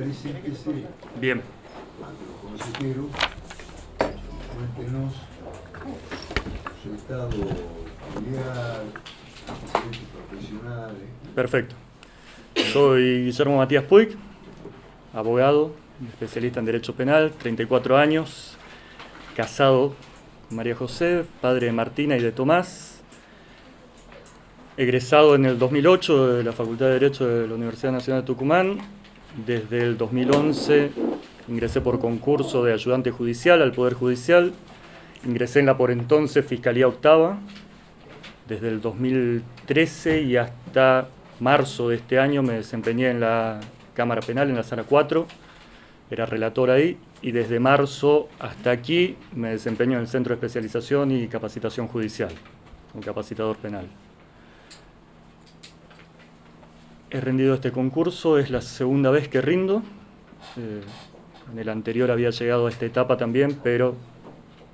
Preséntese Bien. ante los consejeros, cuéntenos su estado familiar, antecedentes profesionales. Perfecto. Soy Guillermo Matías Puig, abogado, especialista en Derecho Penal, 34 años, casado con María José, padre de Martina y de Tomás, egresado en el 2008 de la Facultad de Derecho de la Universidad Nacional de Tucumán. Desde el 2011 ingresé por concurso de ayudante judicial al Poder Judicial. Ingresé en la por entonces Fiscalía Octava. Desde el 2013 y hasta marzo de este año me desempeñé en la Cámara Penal, en la Sala 4. Era relator ahí. Y desde marzo hasta aquí me desempeño en el Centro de Especialización y Capacitación Judicial, como capacitador penal. He rendido este concurso, es la segunda vez que rindo. En el anterior había llegado a esta etapa también, pero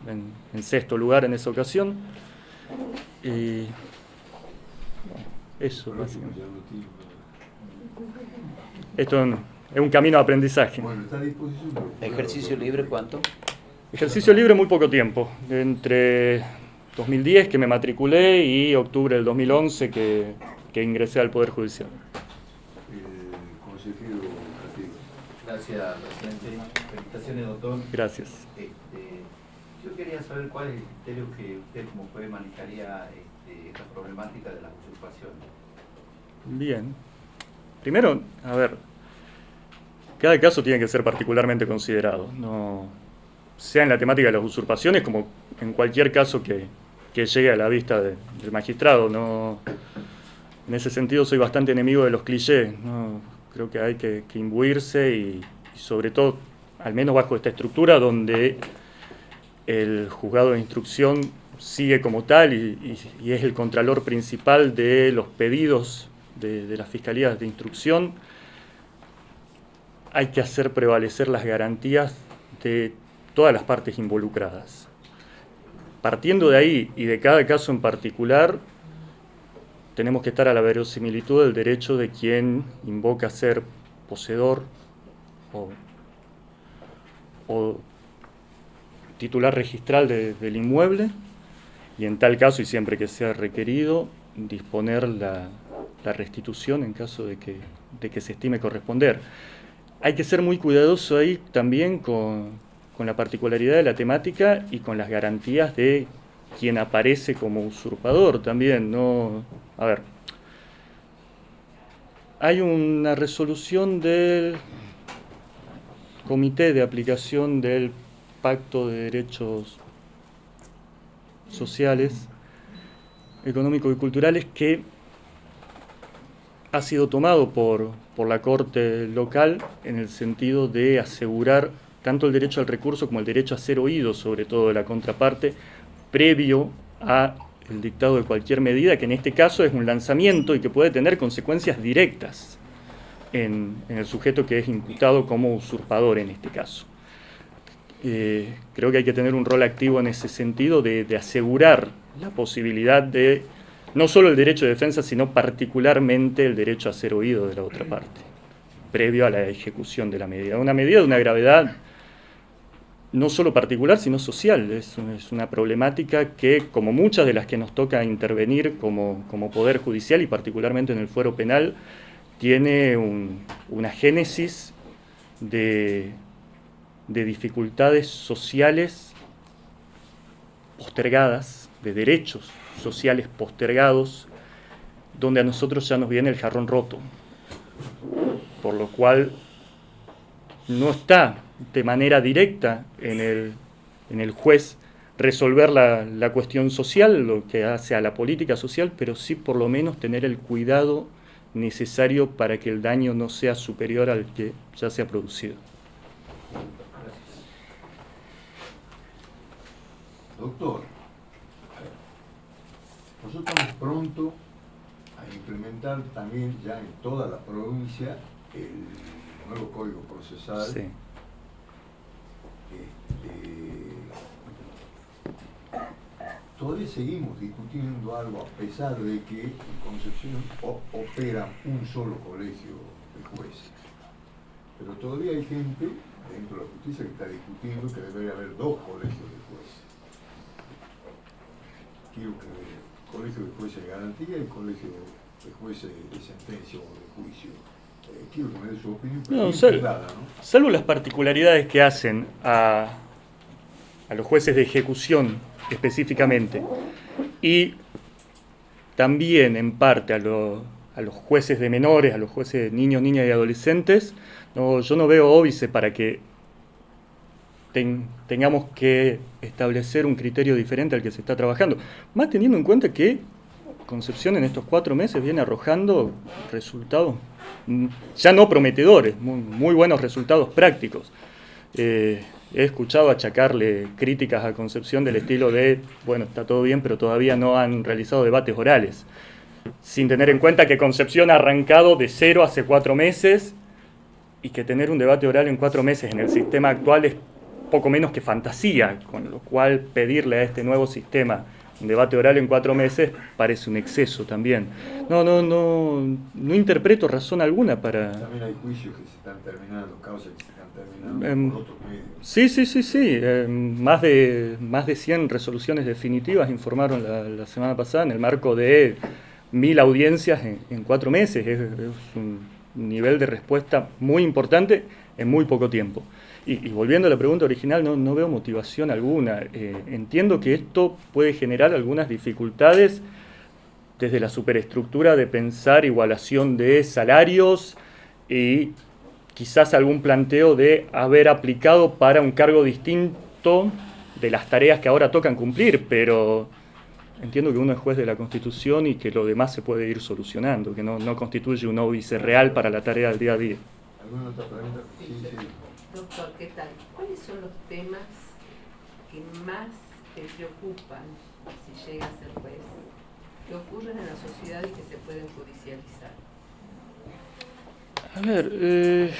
en sexto lugar en esa ocasión. Y eso, básicamente. Esto es un camino de aprendizaje. Bueno, está a disposición. ¿Ejercicio libre cuánto? Ejercicio libre muy poco tiempo, entre 2010 que me matriculé y octubre del 2011 que ingresé al Poder Judicial. Consejero Castillo. Gracias, presidente. Felicitaciones, doctor. Gracias. Yo quería saber cuál es el criterio que usted como juez manejaría esta problemática de las usurpaciones. Bien. Primero, a ver, cada caso tiene que ser particularmente considerado, no sea en la temática de las usurpaciones como en cualquier caso que llegue a la vista del magistrado. No, en ese sentido soy bastante enemigo de los clichés, ¿no? Creo que hay que imbuirse y sobre todo, al menos bajo esta estructura donde el juzgado de instrucción sigue como tal y es el contralor principal de los pedidos de las fiscalías de instrucción, hay que hacer prevalecer las garantías de todas las partes involucradas. Partiendo de ahí y de cada caso en particular, tenemos que estar a la verosimilitud del derecho de quien invoca ser poseedor o titular registral del inmueble, y en tal caso, y siempre que sea requerido, disponer la restitución en caso de que se estime corresponder. Hay que ser muy cuidadoso ahí también con la particularidad de la temática y con las garantías de quien aparece como usurpador también. No, a ver, hay una resolución del Comité de Aplicación del Pacto de Derechos Sociales, Económicos y Culturales que ha sido tomado por la Corte local en el sentido de asegurar tanto el derecho al recurso como el derecho a ser oído, sobre todo de la contraparte, previo a el dictado de cualquier medida, que en este caso es un lanzamiento y que puede tener consecuencias directas en el sujeto que es imputado como usurpador en este caso. Creo que hay que tener un rol activo en ese sentido de asegurar la posibilidad de no solo el derecho de defensa, sino particularmente el derecho a ser oído de la otra parte, previo a la ejecución de la medida. Una medida de una gravedad no solo particular, sino social. Es una problemática que, como muchas de las que nos toca intervenir como Poder Judicial y particularmente en el fuero penal, tiene una génesis de dificultades sociales postergadas, de derechos sociales postergados, donde a nosotros ya nos viene el jarrón roto, por lo cual no está de manera directa en el juez resolver la cuestión social, lo que hace a la política social, pero sí por lo menos tener el cuidado necesario para que el daño no sea superior al que ya se ha producido. Doctor, nosotros estamos pronto a implementar también ya en toda la provincia el nuevo Código Procesal. Sí. Todavía seguimos discutiendo algo a pesar de que en Concepción opera un solo colegio de jueces. Pero todavía hay gente dentro de la justicia que está discutiendo que debería haber 2 colegios de jueces. Quiero que colegio de jueces de garantía y colegio de jueces de sentencia o de juicio. Quiero que me dé su opinión, pero ¿no? Salvo las particularidades que hacen a los jueces de ejecución específicamente, y también en parte a los jueces de menores, a los jueces de niños, niñas y adolescentes, yo no veo óbice para que tengamos que establecer un criterio diferente al que se está trabajando, más teniendo en cuenta que Concepción en estos 4 meses viene arrojando resultados ya no prometedores, muy buenos resultados prácticos. He escuchado achacarle críticas a Concepción del estilo de, bueno, está todo bien, pero todavía no han realizado debates orales, sin tener en cuenta que Concepción ha arrancado de 0 hace 4 meses y que tener un debate oral en 4 meses en el sistema actual es poco menos que fantasía, con lo cual pedirle a este nuevo sistema un debate oral en 4 meses parece un exceso también. No interpreto razón alguna para... También hay juicios que se están terminando, causas que se están terminando por otros medios. Sí. Más de 100 resoluciones definitivas informaron la semana pasada en el marco de 1000 audiencias en 4 meses. Es un nivel de respuesta muy importante en muy poco tiempo. Y volviendo a la pregunta original, no veo motivación alguna. Entiendo que esto puede generar algunas dificultades desde la superestructura de pensar igualación de salarios y quizás algún planteo de haber aplicado para un cargo distinto de las tareas que ahora tocan cumplir, pero entiendo que uno es juez de la Constitución y que lo demás se puede ir solucionando, que no constituye un óbice real para la tarea del día a día. ¿Alguna otra pregunta? Sí. Doctor, ¿qué tal? ¿Cuáles son los temas que más te preocupan si llegas a ser juez, que ocurren en la sociedad y que se pueden judicializar? A ver,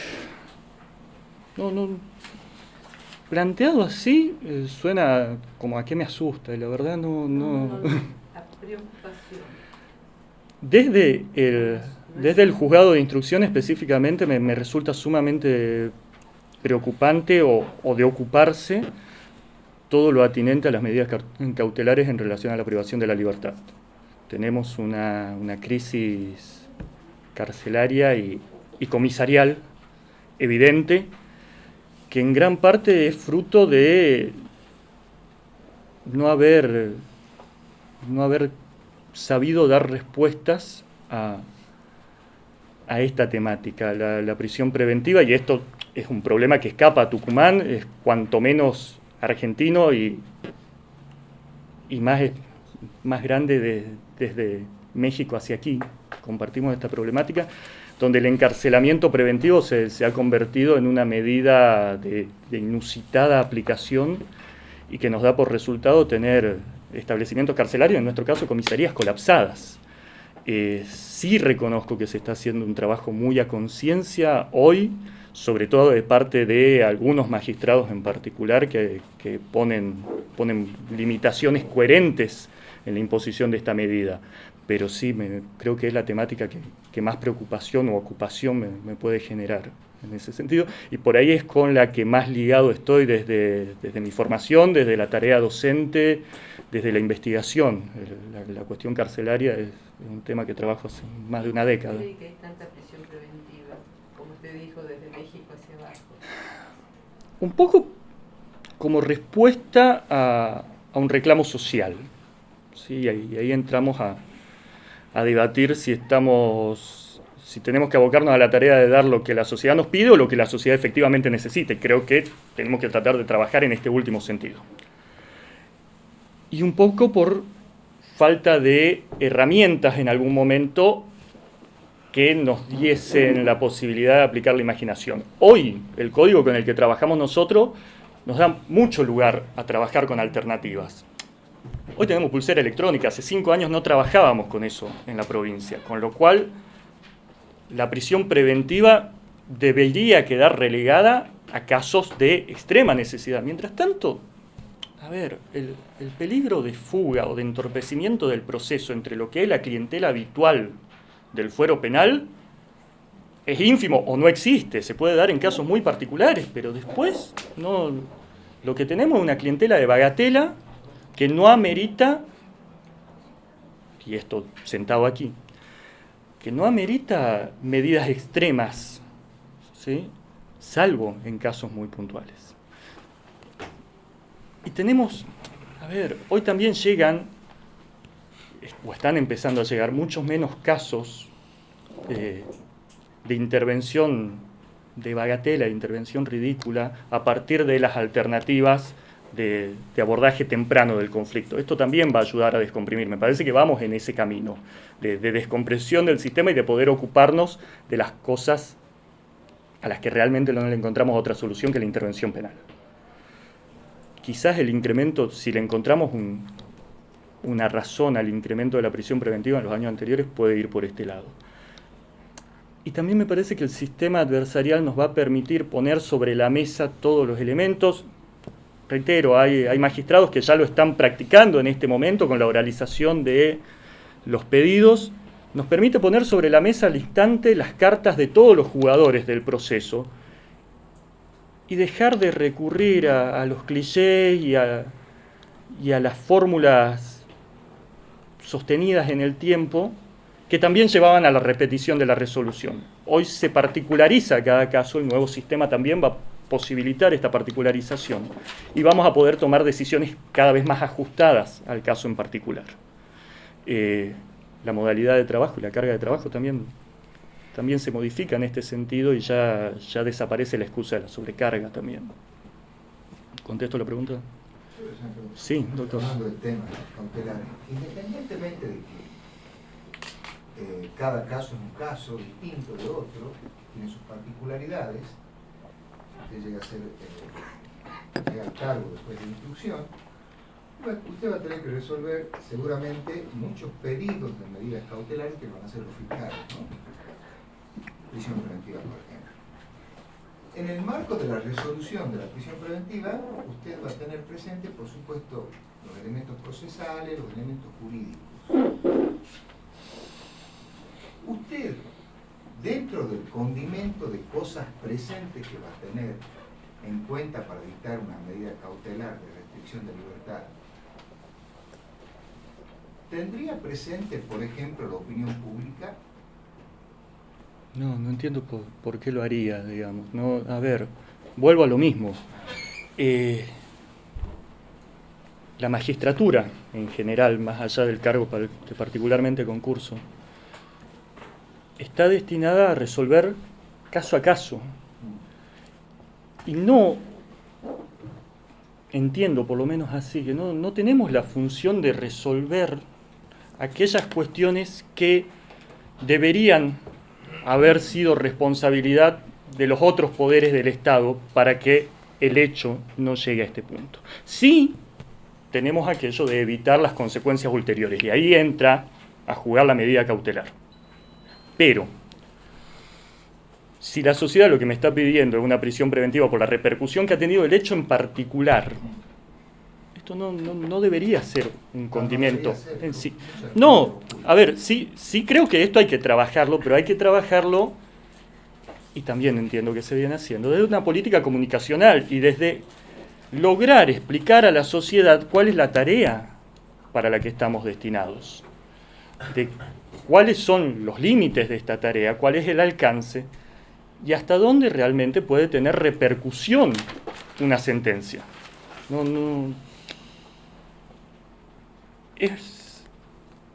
planteado así suena como a qué me asusta, y la verdad no. La preocupación. Desde el juzgado de instrucción específicamente me resulta sumamente preocupante o de ocuparse todo lo atinente a las medidas cautelares en relación a la privación de la libertad. Tenemos una crisis carcelaria y comisarial evidente que en gran parte es fruto de no haber sabido dar respuestas a esta temática, la prisión preventiva, y esto es un problema que escapa a Tucumán, es cuanto menos argentino y más grande desde México hacia aquí. Compartimos esta problemática, donde el encarcelamiento preventivo se ha convertido en una medida de inusitada aplicación y que nos da por resultado tener establecimientos carcelarios, en nuestro caso comisarías colapsadas. Sí reconozco que se está haciendo un trabajo muy a conciencia hoy, sobre todo de parte de algunos magistrados en particular que ponen limitaciones coherentes en la imposición de esta medida. Pero sí, creo que es la temática que más preocupación o ocupación me puede generar en ese sentido. Y por ahí es con la que más ligado estoy desde mi formación, desde la tarea docente, desde la investigación. La cuestión carcelaria es un tema que trabajo hace más de una década. ¿Por qué hay tanta prisión preventiva, como usted dijo, desde México hacia abajo? Un poco como respuesta a un reclamo social. ¿Sí? Y ahí entramos a debatir si tenemos que abocarnos a la tarea de dar lo que la sociedad nos pide o lo que la sociedad efectivamente necesite. Creo que tenemos que tratar de trabajar en este último sentido. Y un poco por falta de herramientas en algún momento que nos diesen la posibilidad de aplicar la imaginación. Hoy, el código con el que trabajamos nosotros nos da mucho lugar a trabajar con alternativas. Hoy tenemos pulsera electrónica, hace 5 años no trabajábamos con eso en la provincia, con lo cual la prisión preventiva debería quedar relegada a casos de extrema necesidad. Mientras tanto, a ver, el peligro de fuga o de entorpecimiento del proceso entre lo que es la clientela habitual del fuero penal es ínfimo o no existe, se puede dar en casos muy particulares, pero después no, lo que tenemos es una clientela de bagatela que no amerita, y esto sentado aquí, que no amerita medidas extremas, ¿sí? Salvo en casos muy puntuales. Y tenemos, a ver, hoy también llegan, o están empezando a llegar, muchos menos casos de intervención de bagatela, de intervención ridícula, a partir de las alternativas de abordaje temprano del conflicto. Esto también va a ayudar a descomprimir. Me parece que vamos en ese camino de descompresión del sistema y de poder ocuparnos de las cosas a las que realmente no le encontramos otra solución que la intervención penal. Quizás el incremento, si le encontramos una razón al incremento de la prisión preventiva en los años anteriores, puede ir por este lado. Y también me parece que el sistema adversarial nos va a permitir poner sobre la mesa todos los elementos. Reitero, hay magistrados que ya lo están practicando en este momento con la oralización de los pedidos. Nos permite poner sobre la mesa al instante las cartas de todos los jugadores del proceso y dejar de recurrir a los clichés y a las fórmulas sostenidas en el tiempo que también llevaban a la repetición de la resolución. Hoy se particulariza cada caso, el nuevo sistema también va a posibilitar esta particularización y vamos a poder tomar decisiones cada vez más ajustadas al caso en particular. La modalidad de trabajo y la carga de trabajo también se modifica en este sentido y ya desaparece la excusa de la sobrecarga también. ¿Contesto la pregunta? Sí, doctor. Hablando del tema cautelar, independientemente de que cada caso es un caso distinto de otro, tiene sus particularidades, usted llega a ser llega al cargo después de la instrucción, bueno, usted va a tener que resolver seguramente muchos pedidos de medidas cautelares que van a hacer los fiscales, ¿no? Prisión preventiva, por ejemplo. En el marco de la resolución de la prisión preventiva, usted va a tener presente, por supuesto, los elementos procesales, los elementos jurídicos. Usted, dentro del condimento de cosas presentes que va a tener en cuenta para dictar una medida cautelar de restricción de libertad, ¿tendría presente, por ejemplo, la opinión pública? No entiendo por qué lo haría, digamos. No, a ver, vuelvo a lo mismo. La magistratura, en general, más allá del cargo particularmente concurso, está destinada a resolver caso a caso. Y no, entiendo por lo menos así, que no tenemos la función de resolver aquellas cuestiones que deberían haber sido responsabilidad de los otros poderes del Estado para que el hecho no llegue a este punto. Sí tenemos aquello de evitar las consecuencias ulteriores, y ahí entra a jugar la medida cautelar. Pero, si la sociedad lo que me está pidiendo es una prisión preventiva por la repercusión que ha tenido el hecho en particular, esto no debería ser un condimento en sí. No, a ver, sí creo que esto hay que trabajarlo, pero hay que trabajarlo, y también entiendo que se viene haciendo, desde una política comunicacional y desde lograr explicar a la sociedad cuál es la tarea para la que estamos destinados, de cuáles son los límites de esta tarea, cuál es el alcance y hasta dónde realmente puede tener repercusión una sentencia. Es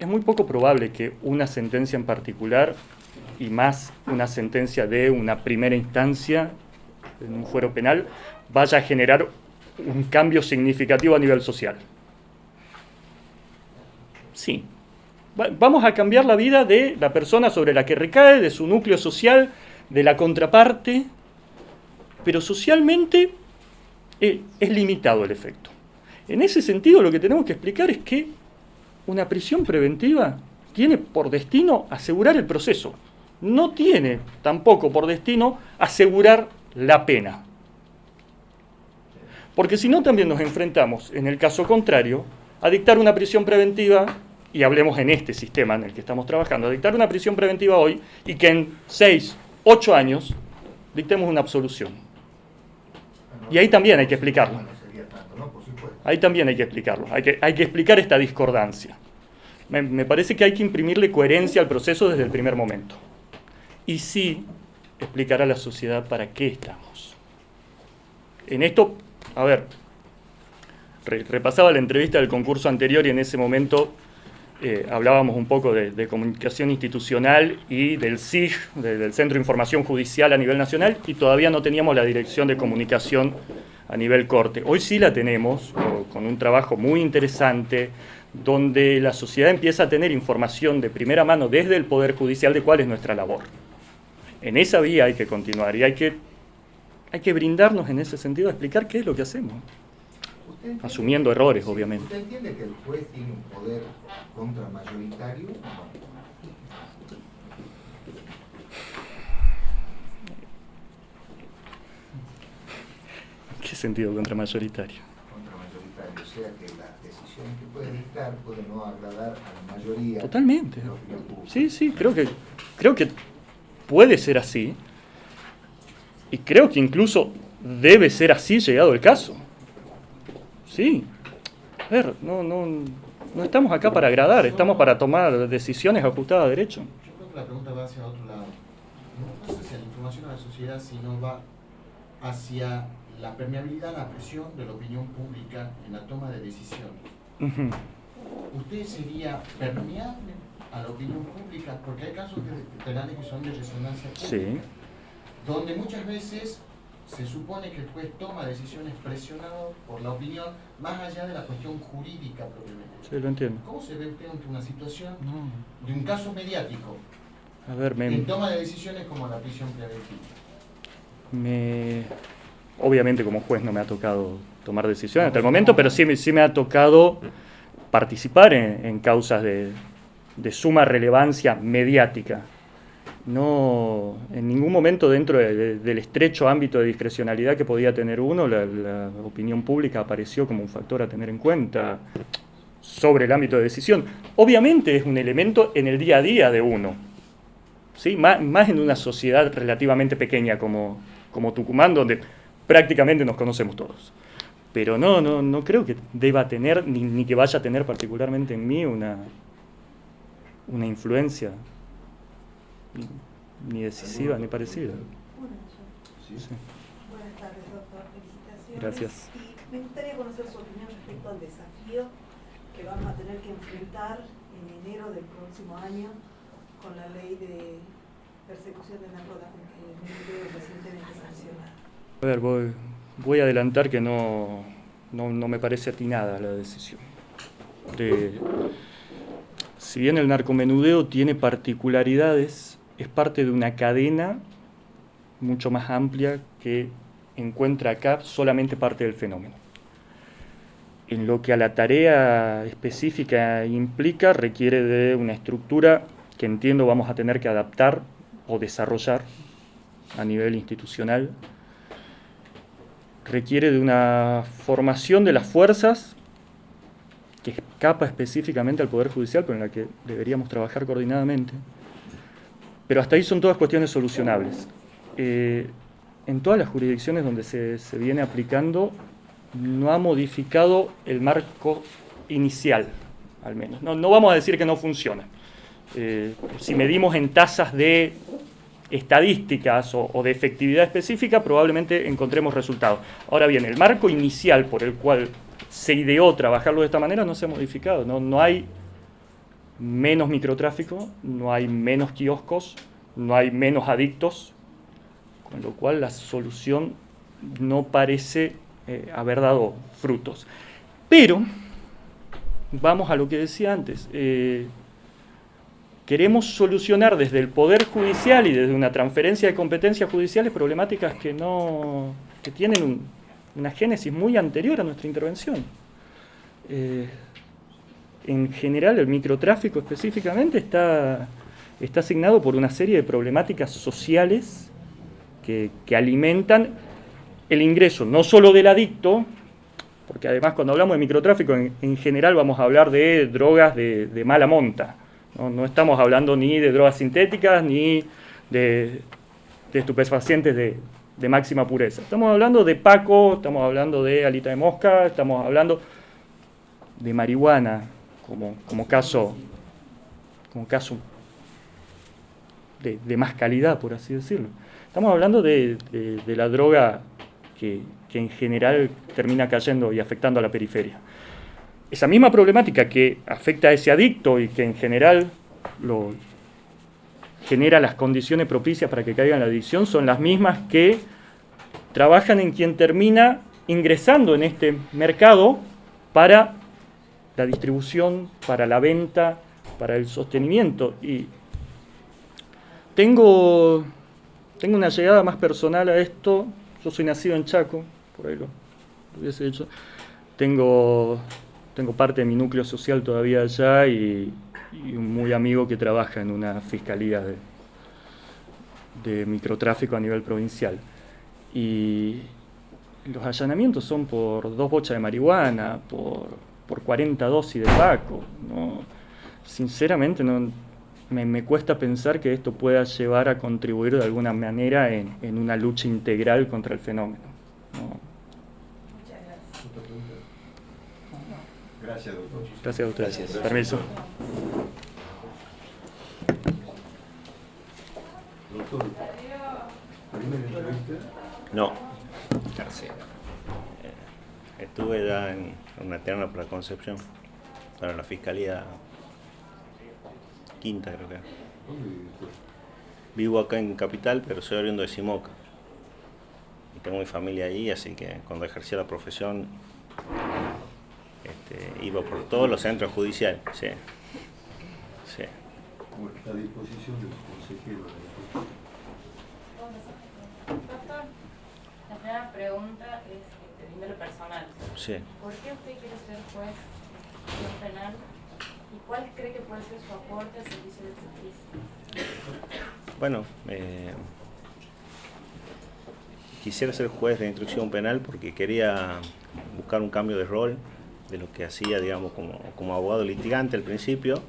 muy poco probable que una sentencia en particular, y más una sentencia de una primera instancia en un fuero penal, vaya a generar un cambio significativo a nivel social. Sí, vamos a cambiar la vida de la persona sobre la que recae, de su núcleo social, de la contraparte, pero socialmente es limitado el efecto. En ese sentido, lo que tenemos que explicar es que una prisión preventiva tiene por destino asegurar el proceso. No tiene tampoco por destino asegurar la pena. Porque si no, también nos enfrentamos, en el caso contrario, a dictar una prisión preventiva, y hablemos en este sistema en el que estamos trabajando, a dictar una prisión preventiva hoy y que en 6 8 años, dictemos una absolución. Y ahí también hay que explicarlo. No sería tanto, ¿no? Por supuesto. Ahí también hay que explicarlo. Hay que explicar esta discordancia. Me parece que hay que imprimirle coherencia al proceso desde el primer momento. Y sí, explicar a la sociedad para qué estamos. En esto, a ver, repasaba la entrevista del concurso anterior y en ese momento hablábamos un poco de comunicación institucional y del CIJ, del Centro de Información Judicial a nivel nacional, y todavía no teníamos la dirección de comunicación a nivel corte. Hoy sí la tenemos, con un trabajo muy interesante, donde la sociedad empieza a tener información de primera mano desde el Poder Judicial de cuál es nuestra labor. En esa vía hay que continuar y hay que brindarnos en ese sentido a explicar qué es lo que hacemos. Asumiendo errores, obviamente. ¿Usted entiende que el juez tiene un poder contramayoritario? ¿En qué sentido contramayoritario? Contramayoritario, o sea que las decisiones que puede dictar pueden no agradar a la mayoría. Totalmente. De la opinión pública. Sí, creo que puede ser así. Y creo que incluso debe ser así llegado el caso. Sí. A ver, no estamos acá para agradar, estamos para tomar decisiones ajustadas a derecho. Yo creo que la pregunta va hacia otro lado. No sé si la información a la sociedad, sino va hacia la permeabilidad, la presión de la opinión pública en la toma de decisiones. ¿Usted sería permeable a la opinión pública? Porque hay casos penales que son de resonancia pública, Sí. donde muchas veces se supone que el juez toma decisiones presionado por la opinión, más allá de la cuestión jurídica propiamente. Sí, lo entiendo. ¿Cómo se ve usted ante una situación No. de un caso mediático A ver, en toma de decisiones como la prisión preventiva? Obviamente como juez no me ha tocado tomar decisiones hasta el momento, pero sí me ha tocado participar en causas de suma relevancia mediática. No, en ningún momento dentro del estrecho ámbito de discrecionalidad que podía tener uno, la opinión pública apareció como un factor a tener en cuenta sobre el ámbito de decisión. Obviamente es un elemento en el día a día de uno, ¿sí? Más en una sociedad relativamente pequeña como Tucumán, donde prácticamente nos conocemos todos. Pero no creo que deba tener, ni que vaya a tener particularmente en mí una influencia ni decisiva ni parecida. Sí. Sí. Buenas tardes, doctor. Felicitaciones. Gracias. Y me gustaría conocer su opinión respecto al desafío que vamos a tener que enfrentar en enero del próximo año con la ley de persecución de narcomenudeo recientemente sancionada. A ver, voy a adelantar que no me parece atinada la decisión. Si bien el narcomenudeo tiene particularidades, es parte de una cadena mucho más amplia que encuentra acá solamente parte del fenómeno. En lo que a la tarea específica implica, requiere de una estructura que entiendo vamos a tener que adaptar o desarrollar a nivel institucional. Requiere de una formación de las fuerzas que escapa específicamente al Poder Judicial, pero en la que deberíamos trabajar coordinadamente. Pero hasta ahí son todas cuestiones solucionables. En todas las jurisdicciones donde se viene aplicando, no ha modificado el marco inicial, al menos. No vamos a decir que no funciona. Si medimos en tasas de estadísticas o de efectividad específica, probablemente encontremos resultados. Ahora bien, el marco inicial por el cual se ideó trabajarlo de esta manera no se ha modificado. No hay menos microtráfico, no hay menos kioscos, no hay menos adictos, con lo cual la solución no parece haber dado frutos. Pero, vamos a lo que decía antes, queremos solucionar desde el Poder Judicial y desde una transferencia de competencias judiciales problemáticas que tienen una génesis muy anterior a nuestra intervención. En general, el microtráfico específicamente está asignado por una serie de problemáticas sociales que alimentan el ingreso no solo del adicto, porque además cuando hablamos de microtráfico en general vamos a hablar de drogas de mala monta. No estamos hablando ni de drogas sintéticas ni de estupefacientes de máxima pureza. Estamos hablando de Paco, estamos hablando de alita de mosca, estamos hablando de marihuana como caso de más calidad, por así decirlo. Estamos hablando de la droga que en general termina cayendo y afectando a la periferia. Esa misma problemática que afecta a ese adicto y que en general genera las condiciones propicias para que caiga en la adicción son las mismas que trabajan en quien termina ingresando en este mercado para la distribución, para la venta, para el sostenimiento. Y tengo una llegada más personal a esto. Yo soy nacido en Chaco, por ahí lo hubiese hecho. Tengo parte de mi núcleo social todavía allá y un muy amigo que trabaja en una fiscalía de microtráfico a nivel provincial. Y los allanamientos son por 2 bochas de marihuana, por 40 dosis de Paco, ¿no? Sinceramente me cuesta pensar que esto pueda llevar a contribuir de alguna manera en una lucha integral contra el fenómeno, ¿no? Muchas gracias. Gracias, doctor. Gracias a ustedes. Gracias. Permiso. Doctor, ¿primera entrevista? No, tercera. Estuve ya en una terna para Concepción, para la Fiscalía Quinta, creo que. ¿Dónde vive usted? Vivo acá en Capital, pero soy oriundo de Simoca. Y tengo mi familia allí, así que cuando ejercía la profesión iba por todos los centros judiciales. Sí. Sí. Bueno, está a disposición del consejero de la justicia. Doctor, la primera pregunta es de índole personal. Sí. ¿Por qué usted quiere ser juez de un penal y cuál cree que puede ser su aporte al servicio de justicia? Bueno, quisiera ser juez de instrucción penal porque quería buscar un cambio de rol de lo que hacía, digamos, como abogado litigante al principio.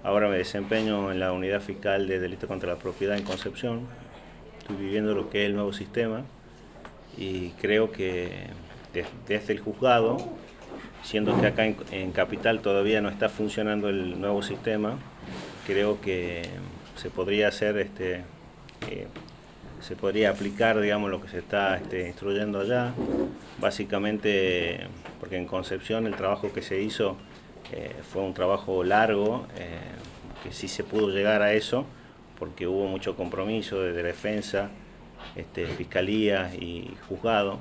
Ahora me desempeño en la unidad fiscal de delito contra la propiedad en Concepción. Estoy viviendo lo que es el nuevo sistema y creo que desde el juzgado, siendo que acá en Capital todavía no está funcionando el nuevo sistema, creo que se podría hacer, se podría aplicar, digamos, lo que se está instruyendo allá, básicamente porque en Concepción el trabajo que se hizo fue un trabajo largo, que sí se pudo llegar a eso, porque hubo mucho compromiso de defensa, fiscalía y juzgado.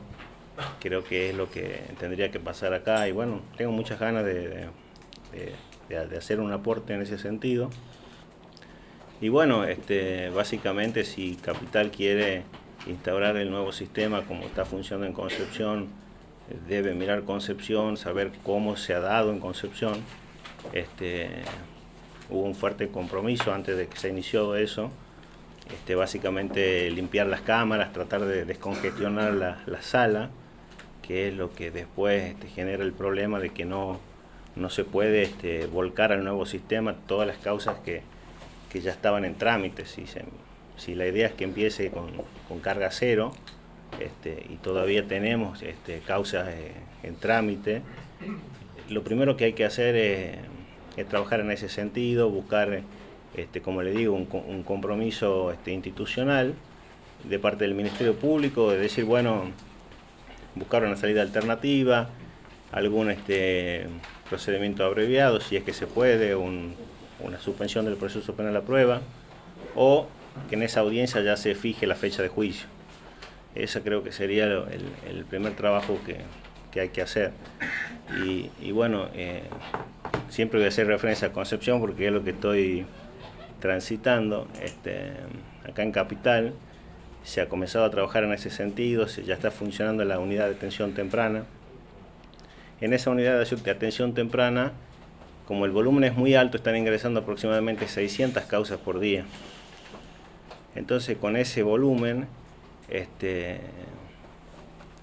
Creo que es lo que tendría que pasar acá y bueno, tengo muchas ganas de hacer un aporte en ese sentido. Y bueno, básicamente si Capital quiere instaurar el nuevo sistema como está funcionando en Concepción, debe mirar Concepción, saber cómo se ha dado en Concepción. Hubo un fuerte compromiso antes de que se inició eso. Básicamente limpiar las cámaras, tratar de descongestionar la sala, que es lo que después genera el problema de que no se puede volcar al nuevo sistema todas las causas que ya estaban en trámite. Si la idea es que empiece con carga cero y todavía tenemos causas en trámite, lo primero que hay que hacer es trabajar en ese sentido, buscar, como le digo, un compromiso institucional de parte del Ministerio Público, de decir, bueno, buscar una salida alternativa, algún procedimiento abreviado, si es que se puede, una suspensión del proceso penal a prueba, o que en esa audiencia ya se fije la fecha de juicio. Ese creo que sería el primer trabajo que hay que hacer. Y bueno, siempre voy a hacer referencia a Concepción porque es lo que estoy transitando. Acá en Capital se ha comenzado a trabajar en ese sentido, ya está funcionando la unidad de atención temprana. En esa unidad de atención temprana, como el volumen es muy alto, están ingresando aproximadamente 600 causas por día. Entonces, con ese volumen,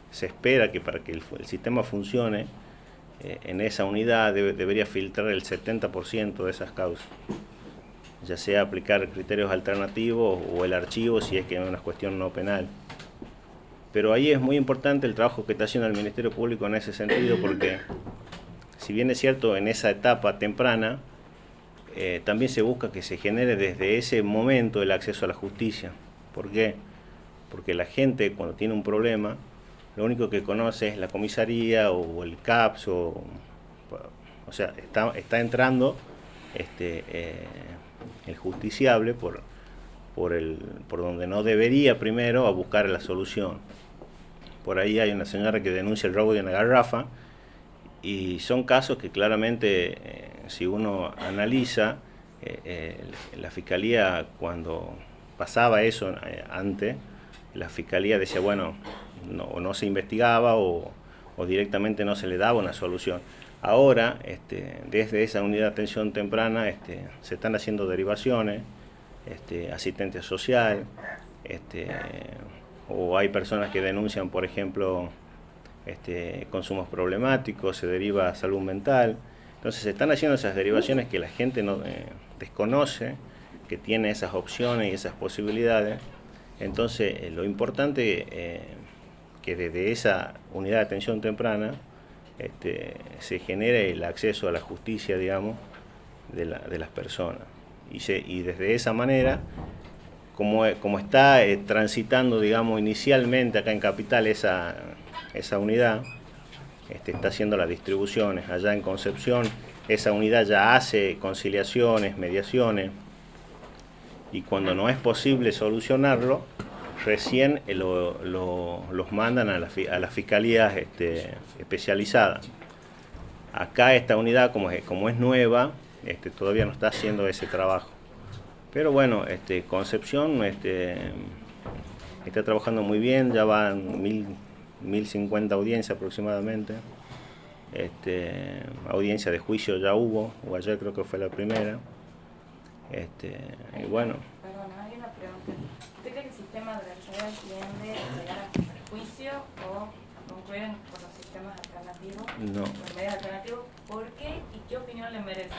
se espera que para que el sistema funcione, en esa unidad debería filtrar el 70% de esas causas. ya sea aplicar criterios alternativos o el archivo si es que es una cuestión no penal. Pero ahí es muy importante el trabajo que está haciendo el Ministerio Público en ese sentido, porque si bien es cierto en esa etapa temprana, también se busca que se genere desde ese momento el acceso a la justicia. ¿Por qué? Porque la gente cuando tiene un problema, lo único que conoce es la comisaría o el CAPS, o sea, está entrando el justiciable por donde no debería primero a buscar la solución. Por ahí hay una señora que denuncia el robo de una garrafa, y son casos que claramente, si uno analiza, la Fiscalía, cuando pasaba eso antes, la Fiscalía decía, bueno, no se investigaba o directamente no se le daba una solución. Ahora, desde esa unidad de atención temprana, se están haciendo derivaciones, asistencia social, o hay personas que denuncian, por ejemplo, consumos problemáticos, se deriva a salud mental. Entonces se están haciendo esas derivaciones que la gente no desconoce, que tiene esas opciones y esas posibilidades. Entonces lo importante que desde esa unidad de atención temprana se genere el acceso a la justicia, digamos, de las personas. Y desde esa manera, como está transitando, digamos, inicialmente acá en Capital esa unidad, está haciendo las distribuciones. Allá en Concepción esa unidad ya hace conciliaciones, mediaciones, y cuando no es posible solucionarlo, recién los mandan a las fiscalías especializadas. Acá esta unidad, como es nueva, todavía no está haciendo ese trabajo. Pero bueno, Concepción está trabajando muy bien, ya van 1050 audiencias aproximadamente. Audiencia de juicio ya hubo, o ayer creo que fue la primera. Y bueno. Perdón, hay una pregunta. ¿Usted cree que el sistema adversarial tiende a llegar al juicio o concluyen por los sistemas alternativos? No. Los medios alternativos, ¿por qué y qué opinión le merece?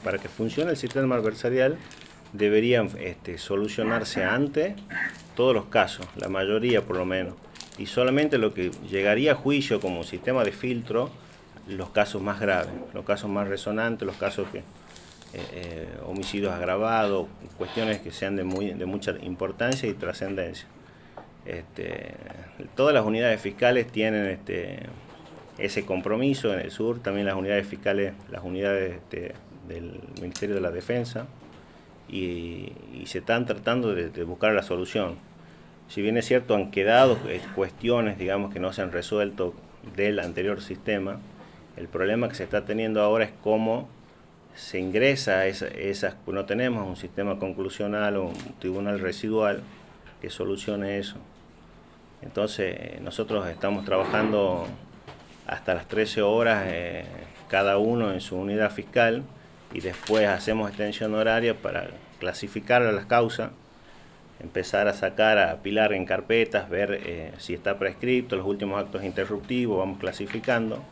Para que funcione el sistema adversarial deberían solucionarse antes todos los casos, la mayoría por lo menos, y solamente lo que llegaría a juicio como un sistema de filtro, los casos más graves, los casos más resonantes, los casos que homicidios agravados, cuestiones que sean de mucha importancia y trascendencia. Todas las unidades fiscales tienen ese compromiso. En el sur también las unidades fiscales, las unidades del Ministerio de la Defensa, y se están tratando de buscar la solución. Si bien es cierto, han quedado cuestiones, digamos, que no se han resuelto del anterior sistema, el problema que se está teniendo ahora es cómo se ingresa a esas. No tenemos un sistema conclusional o un tribunal residual que solucione eso. Entonces nosotros estamos trabajando hasta las 13 horas, cada uno en su unidad fiscal, y después hacemos extensión horaria para clasificar las causas, empezar a sacar, a apilar en carpetas, ver si está prescripto, los últimos actos interruptivos, vamos clasificando.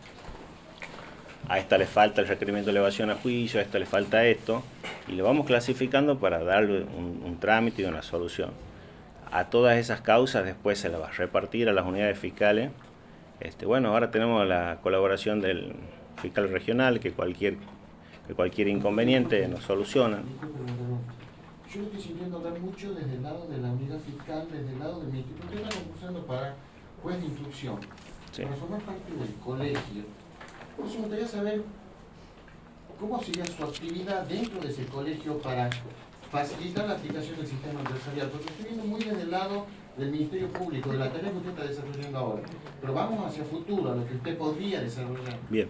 A esta le falta el requerimiento de elevación a juicio, a esta le falta esto, y lo vamos clasificando para darle un trámite y una solución. A todas esas causas después se las va a repartir a las unidades fiscales. Bueno, ahora tenemos la colaboración del fiscal regional, que cualquier inconveniente nos soluciona. Yo lo estoy sintiendo hablar mucho desde el lado de la unidad fiscal, desde el lado del Ministerio. Usted está concursando para juez de instrucción, Sí. para formar parte del colegio. Por eso me gustaría saber cómo sería su actividad dentro de ese colegio para facilitar la aplicación del sistema adversarial, porque estoy viendo muy desde el lado del Ministerio Público, de la tarea que usted está desarrollando ahora. Pero vamos hacia futuro, a lo que usted podría desarrollar. Bien.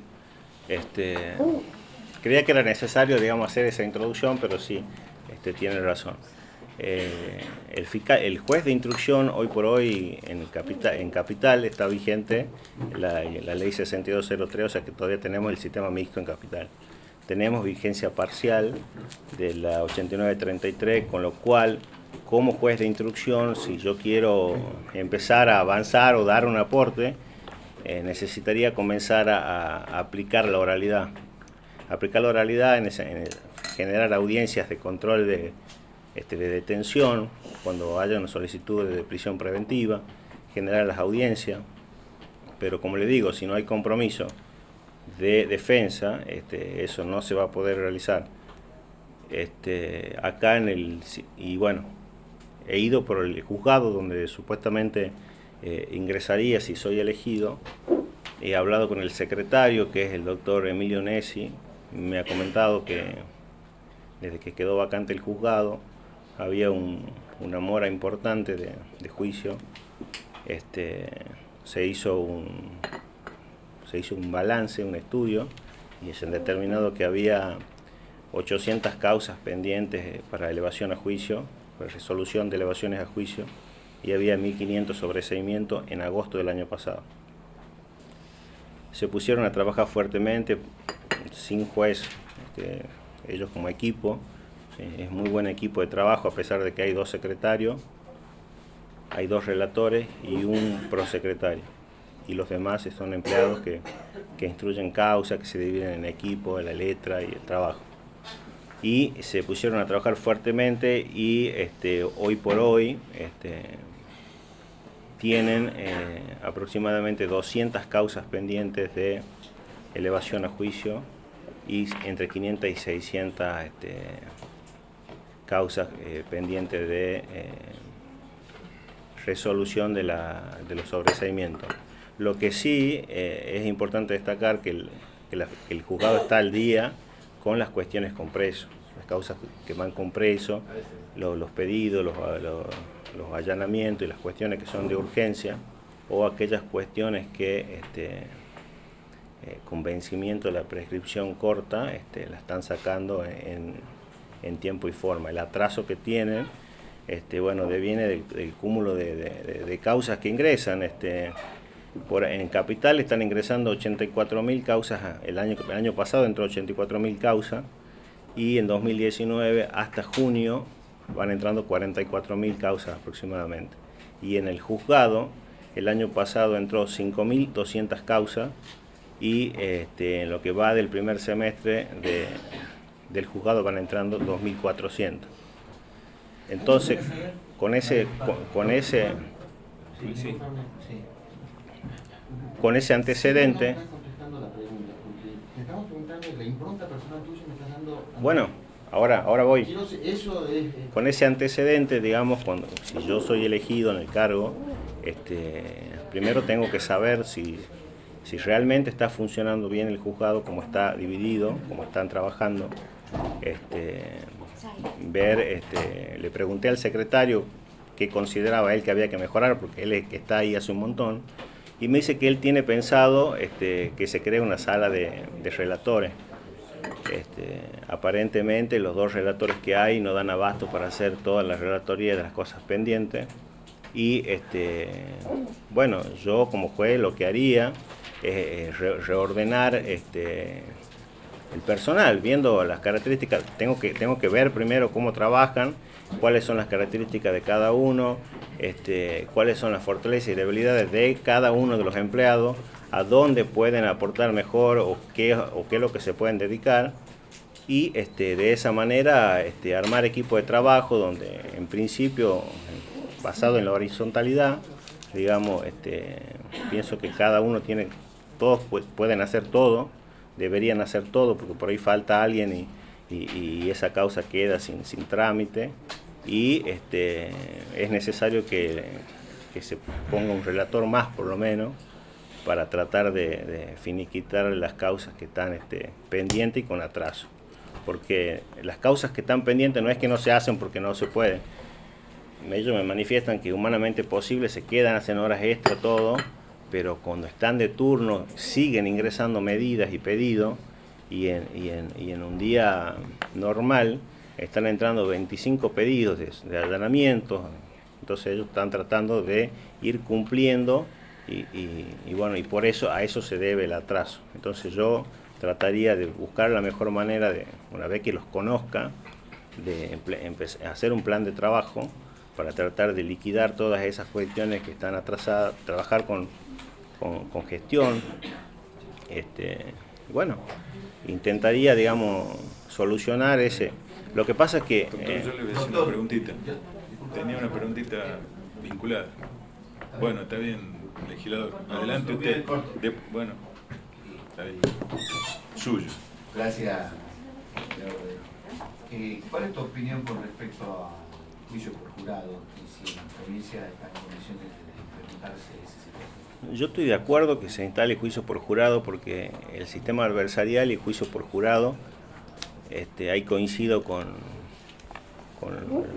Creía que era necesario, digamos, hacer esa introducción, pero sí, tiene razón. El juez de instrucción hoy por hoy en Capital está vigente la ley 6203, o sea que todavía tenemos el sistema mixto en Capital. Tenemos vigencia parcial de la 8933, con lo cual, como juez de instrucción, si yo quiero empezar a avanzar o dar un aporte, necesitaría comenzar a aplicar la oralidad. Aplicar la oralidad generar audiencias de control de detención, cuando haya una solicitud de prisión preventiva, generar las audiencias, pero como le digo, si no hay compromiso de defensa, eso no se va a poder realizar. Acá y bueno, he ido por el juzgado donde supuestamente ingresaría si soy elegido. He hablado con el secretario, que es el doctor Emilio Nessi. Me ha comentado que desde que quedó vacante el juzgado había una mora importante de juicio. Se hizo un balance, un estudio, y se ha determinado que había 800 causas pendientes para elevación a juicio, para resolución de elevaciones a juicio, y había 1.500 sobreseimientos en agosto del año pasado. Se pusieron a trabajar fuertemente, sin juez, ellos como equipo. Es muy buen equipo de trabajo, a pesar de que hay 2 secretarios, hay 2 relatores y un prosecretario. Y los demás son empleados que instruyen causas, que se dividen en equipo, en la letra y el trabajo. Y se pusieron a trabajar fuertemente y hoy por hoy tienen aproximadamente 200 causas pendientes de elevación a juicio y entre 500 y 600 causas pendientes de resolución de los sobreseimientos. Lo que sí es importante destacar que el juzgado está al día con las cuestiones con preso, las causas que van con preso, los pedidos, los allanamientos y las cuestiones que son de urgencia, o aquellas cuestiones que con vencimiento de la prescripción corta la están sacando en tiempo y forma. El atraso que tienen deviene del cúmulo de causas que ingresan. En Capital están ingresando 84.000 causas, el año pasado entró 84.000 causas, y en 2019 hasta junio van entrando 44.000 causas aproximadamente. Y en el juzgado el año pasado entró 5.200 causas, y en lo que va del primer semestre del juzgado van entrando 2.400. Entonces, con ese antecedente. Bueno, ahora voy. Con ese antecedente, digamos, si yo soy elegido en el cargo, primero tengo que saber si realmente está funcionando bien el juzgado, cómo está dividido, cómo están trabajando. Le pregunté al secretario qué consideraba él que había que mejorar, porque él está ahí hace un montón, y me dice que él tiene pensado que se cree una sala de relatores. Aparentemente los 2 relatores que hay no dan abasto para hacer todas las relatorías de las cosas pendientes, y bueno, yo como juez lo que haría es reordenar el personal, viendo las características. Tengo que ver primero cómo trabajan, cuáles son las características de cada uno, cuáles son las fortalezas y debilidades de cada uno de los empleados, a dónde pueden aportar mejor o qué es lo que se pueden dedicar, y de esa manera armar equipos de trabajo donde en principio, basado en la horizontalidad, digamos, pienso que cada uno todos pueden hacer todo, deberían hacer todo, porque por ahí falta alguien y esa causa queda sin trámite, y es necesario que se ponga un relator más, por lo menos, para tratar de finiquitar las causas que están pendientes y con atraso. Porque las causas que están pendientes no es que no se hacen porque no se puede. Ellos me manifiestan que humanamente posible, se quedan, hacen horas extra, todo, pero cuando están de turno siguen ingresando medidas y pedidos, y en un día normal están entrando 25 pedidos de allanamientos. Entonces ellos están tratando de ir cumpliendo, y bueno, y por eso a eso se debe el atraso. Entonces yo trataría de buscar la mejor manera, una vez que los conozca, de hacer un plan de trabajo para tratar de liquidar todas esas cuestiones que están atrasadas, trabajar con gestión, bueno, intentaría, digamos, solucionar ese. Lo que pasa es que... Doctor, yo le voy a hacer una preguntita. Tenía una preguntita vinculada. Bueno, está bien, legislador. Adelante usted. Bueno, está bien. Suyo. Gracias. ¿Cuál es tu opinión con respecto al juicio por jurado y si la provincia está en condiciones de implementarse ese sistema? Yo estoy de acuerdo que se instale juicio por jurado porque el sistema adversarial y juicio por jurado, ahí coincido con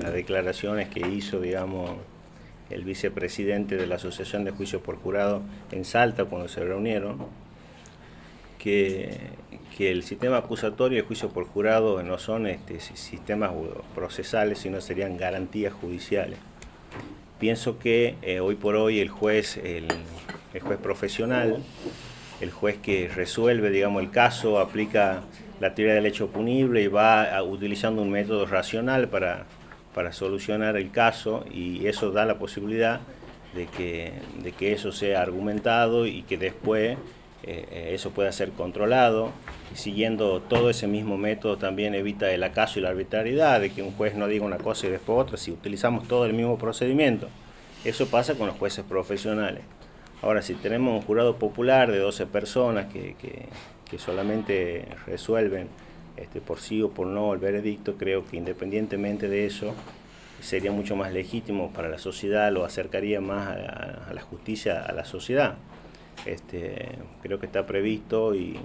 las declaraciones que hizo, digamos, el vicepresidente de la Asociación de Juicios por Jurado en Salta cuando se reunieron, que el sistema acusatorio y el juicio por jurado no son sistemas procesales, sino serían garantías judiciales. Pienso que hoy por hoy el juez profesional, el juez que resuelve, digamos, el caso, aplica la teoría del hecho punible y va utilizando un método racional para solucionar el caso, y eso da la posibilidad de que eso sea argumentado y que después eso pueda ser controlado. Siguiendo todo ese mismo método también evita el acaso y la arbitrariedad, de que un juez no diga una cosa y después otra, si utilizamos todo el mismo procedimiento. Eso pasa con los jueces profesionales. Ahora, si tenemos un jurado popular de 12 personas que solamente resuelven por sí o por no el veredicto, creo que independientemente de eso sería mucho más legítimo para la sociedad, lo acercaría más a la justicia, a la sociedad. Creo que está previsto y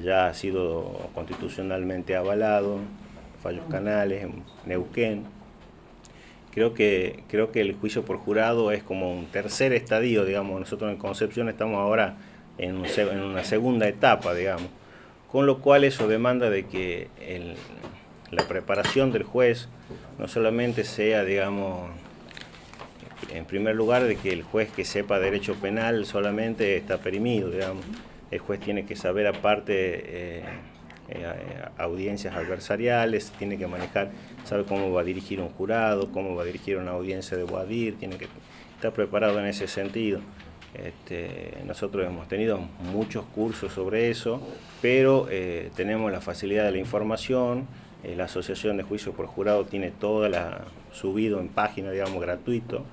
ya ha sido constitucionalmente avalado, fallos canales, en Neuquén. Creo que el juicio por jurado es como un tercer estadio, digamos. Nosotros en Concepción estamos ahora en una segunda etapa, digamos, con lo cual eso demanda de que la preparación del juez no solamente sea, digamos, en primer lugar, de que el juez que sepa derecho penal solamente está perimido, digamos. El juez tiene que saber aparte audiencias adversariales, tiene que manejar, sabe cómo va a dirigir un jurado, cómo va a dirigir una audiencia de voir dire, tiene que estar preparado en ese sentido. Nosotros hemos tenido muchos cursos sobre eso, pero tenemos la facilidad de la información. La Asociación de Juicio por Jurado tiene subido en página, digamos, gratuito,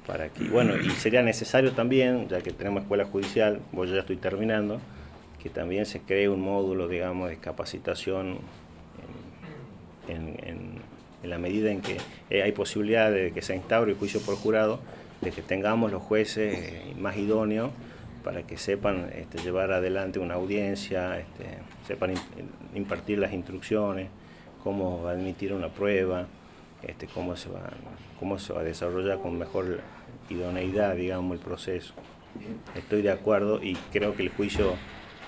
para que, bueno, y sería necesario también, ya que tenemos escuela judicial, yo ya estoy terminando, que también se cree un módulo, digamos, de capacitación en la medida en que hay posibilidad de que se instaure el juicio por jurado, de que tengamos los jueces más idóneos para que sepan llevar adelante una audiencia, sepan impartir las instrucciones, cómo va a admitir una prueba, cómo se va a desarrollar con mejor idoneidad, digamos, el proceso. Estoy de acuerdo y creo que el juicio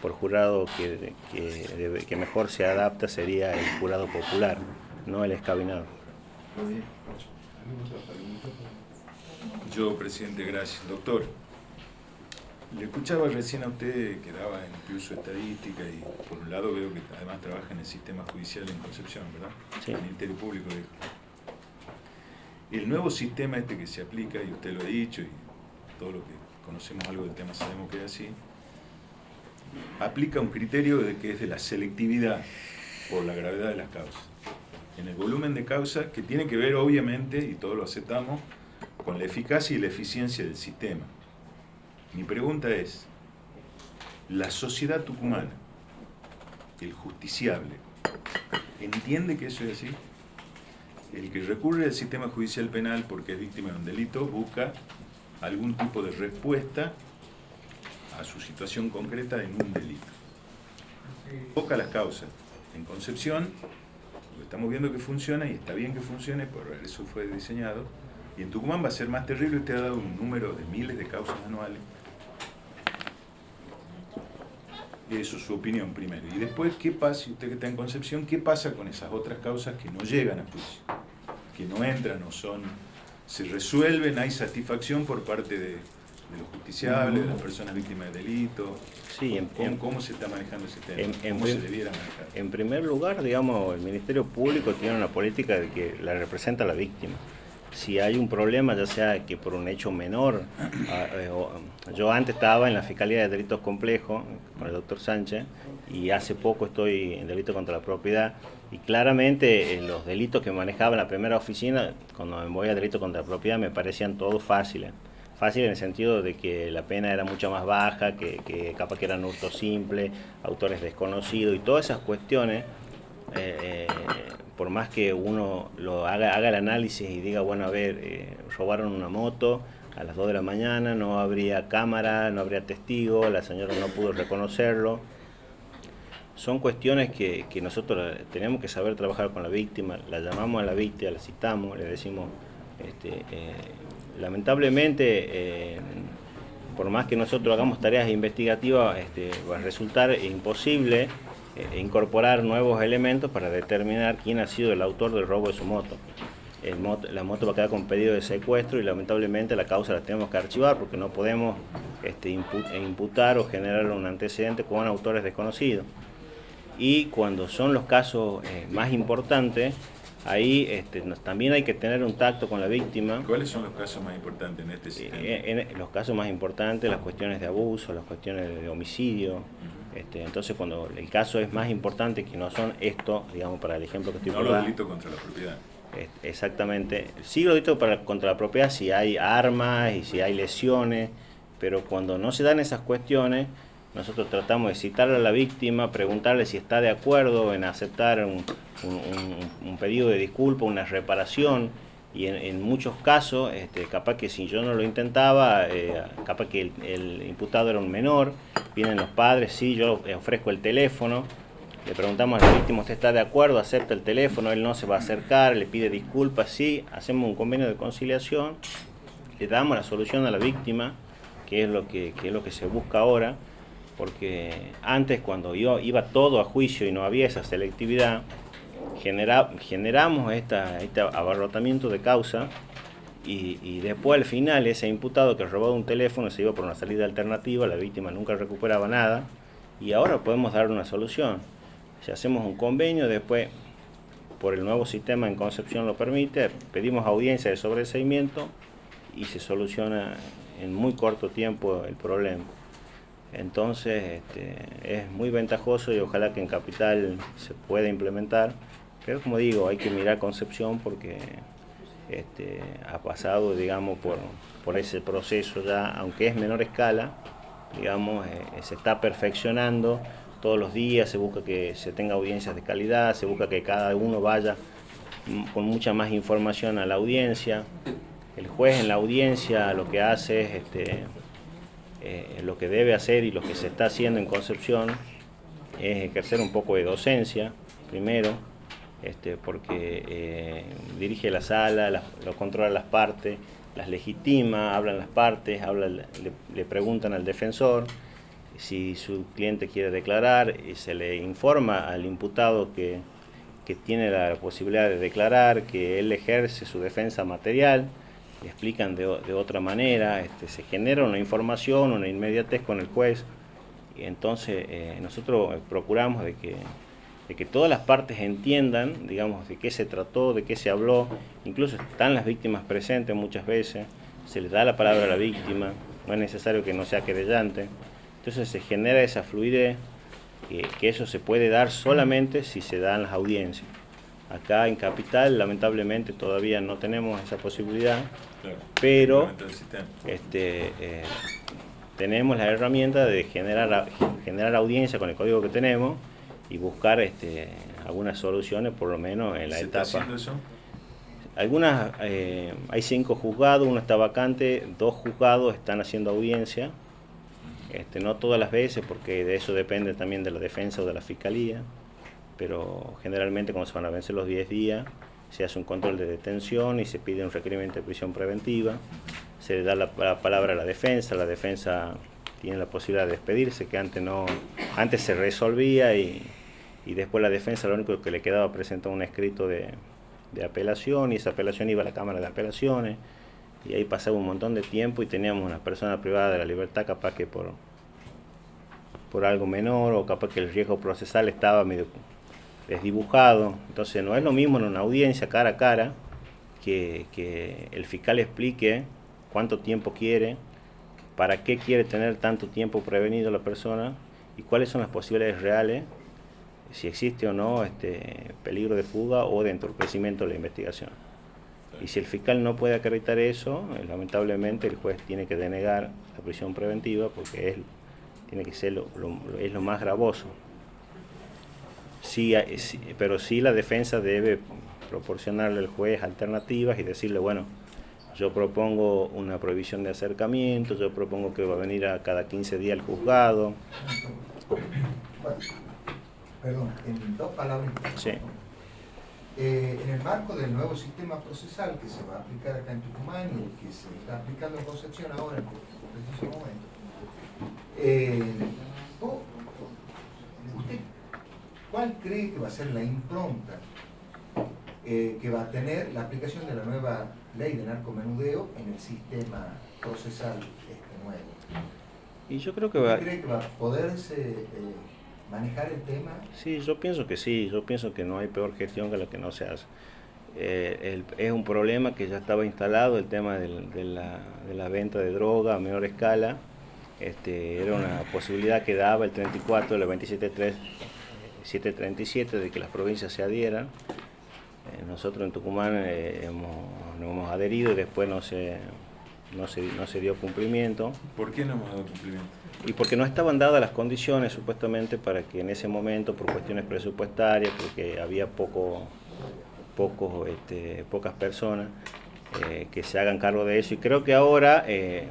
por jurado que mejor se adapta sería el jurado popular, no el escabinado. Yo, presidente, gracias. Doctor, le escuchaba recién a usted que daba incluso estadística y por un lado veo que además trabaja en el sistema judicial en Concepción, ¿verdad? Sí. En el Ministerio Público. El nuevo sistema que se aplica, y usted lo ha dicho, y todo lo que conocemos algo del tema sabemos que es así, aplica un criterio que es de la selectividad por la gravedad de las causas. En el volumen de causas que tiene que ver obviamente, y todos lo aceptamos, con la eficacia y la eficiencia del sistema. Mi pregunta es, ¿la sociedad tucumana, el justiciable, entiende que eso es así? El que recurre al sistema judicial penal porque es víctima de un delito busca algún tipo de respuesta a su situación concreta en un delito. Toca las causas. En Concepción, lo estamos viendo que funciona y está bien que funcione, por eso fue diseñado. Y en Tucumán va a ser más terrible, usted ha dado un número de miles de causas anuales. Eso es su opinión primero. Y después, ¿qué pasa, usted que está en Concepción, qué pasa con esas otras causas que no llegan a juicio? Que no entran o se resuelven, hay satisfacción por parte de los justiciables, de las personas víctimas de delito. Sí, ¿Cómo se está manejando ese tema? ¿Cómo se debiera manejar? En primer lugar, digamos, el Ministerio Público tiene una política de que la representa a la víctima. si hay un problema, ya sea que por un hecho menor, yo antes estaba en la Fiscalía de Delitos Complejos con el doctor Sánchez y hace poco estoy en delito contra la propiedad y claramente los delitos que manejaba en la primera oficina, cuando me voy a delito contra la propiedad me parecían todos fáciles. Fácil en el sentido de que la pena era mucho más baja, que capaz que eran hurto simple, autores desconocidos y todas esas cuestiones, por más que uno lo haga el análisis y diga, bueno, a ver, robaron una moto a las 2 de la mañana, no habría cámara, no habría testigo, la señora no pudo reconocerlo. Son cuestiones que nosotros tenemos que saber trabajar con la víctima, la llamamos a la víctima, la citamos, le decimos, lamentablemente, por más que nosotros hagamos tareas investigativas, va a resultar imposible incorporar nuevos elementos para determinar quién ha sido el autor del robo de su moto. La moto va a quedar con pedido de secuestro y lamentablemente la causa la tenemos que archivar porque no podemos imputar o generar un antecedente con autores desconocidos. Y cuando son los casos más importantes, ahí también hay que tener un tacto con la víctima. ¿Cuáles son los casos más importantes en este sistema? Los casos más importantes, las cuestiones de abuso, las cuestiones de homicidio. Entonces, cuando el caso es más importante, que no son esto, digamos, para el ejemplo que estoy poniendo. No los delitos contra la propiedad. Exactamente. Sí, los delitos contra la propiedad, si hay armas y si hay lesiones, pero cuando no se dan esas cuestiones, nosotros tratamos de citarle a la víctima, preguntarle si está de acuerdo en aceptar un pedido de disculpa, una reparación, y en muchos casos, capaz que si yo no lo intentaba, capaz que el imputado era un menor, vienen los padres, sí, yo ofrezco el teléfono, le preguntamos a la víctima, ¿usted está de acuerdo? Acepta el teléfono, él no se va a acercar, le pide disculpas, sí, hacemos un convenio de conciliación, le damos la solución a la víctima, que es lo que se busca ahora, porque antes cuando yo iba todo a juicio y no había esa selectividad, generamos este abarrotamiento de causa y después al final ese imputado que robó un teléfono se iba por una salida alternativa, la víctima nunca recuperaba nada y ahora podemos dar una solución. Si hacemos un convenio, después por el nuevo sistema en Concepción lo permite, pedimos audiencia de sobreseimiento y se soluciona en muy corto tiempo el problema. Entonces es muy ventajoso y ojalá que en Capital se pueda implementar, pero como digo, hay que mirar Concepción porque ha pasado, digamos, por ese proceso ya, aunque es menor escala, digamos, se está perfeccionando todos los días, se busca que se tenga audiencias de calidad, se busca que cada uno vaya con mucha más información a la audiencia. El juez en la audiencia lo que hace es lo que debe hacer y lo que se está haciendo en Concepción es ejercer un poco de docencia, primero, porque dirige la sala, lo controla las partes, las legitima, hablan las partes, le preguntan al defensor si su cliente quiere declarar y se le informa al imputado que tiene la posibilidad de declarar, que él ejerce su defensa material, le explican de otra manera, se genera una información, una inmediatez con el juez y entonces nosotros procuramos de que todas las partes entiendan, digamos, de qué se trató, de qué se habló, incluso están las víctimas presentes muchas veces, se les da la palabra a la víctima, no es necesario que no sea querellante, entonces se genera esa fluidez, que eso se puede dar solamente si se dan las audiencias. Acá en Capital lamentablemente todavía no tenemos esa posibilidad, claro, pero tenemos la herramienta de generar audiencia con el código que tenemos y buscar algunas soluciones, por lo menos en la etapa. ¿Se está haciendo eso? Algunas, hay 5 juzgados, uno está vacante, 2 juzgados están haciendo audiencia, no todas las veces porque de eso depende también de la defensa o de la fiscalía, pero generalmente cuando se van a vencer los 10 días se hace un control de detención y se pide un requerimiento de prisión preventiva, se le da la palabra a la defensa tiene la posibilidad de despedirse, que antes se resolvía y después la defensa lo único que le quedaba presentar un escrito de apelación y esa apelación iba a la Cámara de Apelaciones y ahí pasaba un montón de tiempo y teníamos una persona privada de la libertad capaz que por algo menor o capaz que el riesgo procesal estaba medio desdibujado. Entonces no es lo mismo en una audiencia cara a cara que el fiscal explique cuánto tiempo quiere, para qué quiere tener tanto tiempo prevenido la persona y cuáles son las posibilidades reales, si existe o no peligro de fuga o de entorpecimiento de la investigación. Y si el fiscal no puede acreditar eso, lamentablemente el juez tiene que denegar la prisión preventiva porque tiene que ser es lo más gravoso. Pero sí la defensa debe proporcionarle al juez alternativas y decirle, bueno, yo propongo una prohibición de acercamiento, yo propongo que va a venir a cada 15 días al juzgado. Bueno, perdón, en 2 palabras. Sí. En el marco del nuevo sistema procesal que se va a aplicar acá en Tucumán y el que se está aplicando en Concepción ahora, en preciso momento, ¿usted cuál cree que va a ser la impronta que va a tener la aplicación de la nueva ley de narcomenudeo en el sistema procesal nuevo? Y yo creo que ¿Cree que va a poderse manejar el tema? Sí, yo pienso que sí, yo pienso que no hay peor gestión que la que no se hace. Es un problema que ya estaba instalado, el tema de la venta de droga a menor escala. Era una posibilidad que daba el 34 de la 2737 de que las provincias se adhieran. Nosotros en Tucumán nos hemos adherido y después no se dio cumplimiento. ¿Por qué no hemos dado cumplimiento? Y porque no estaban dadas las condiciones supuestamente para que en ese momento, por cuestiones presupuestarias, porque había pocas personas que se hagan cargo de eso. Y creo que ahora es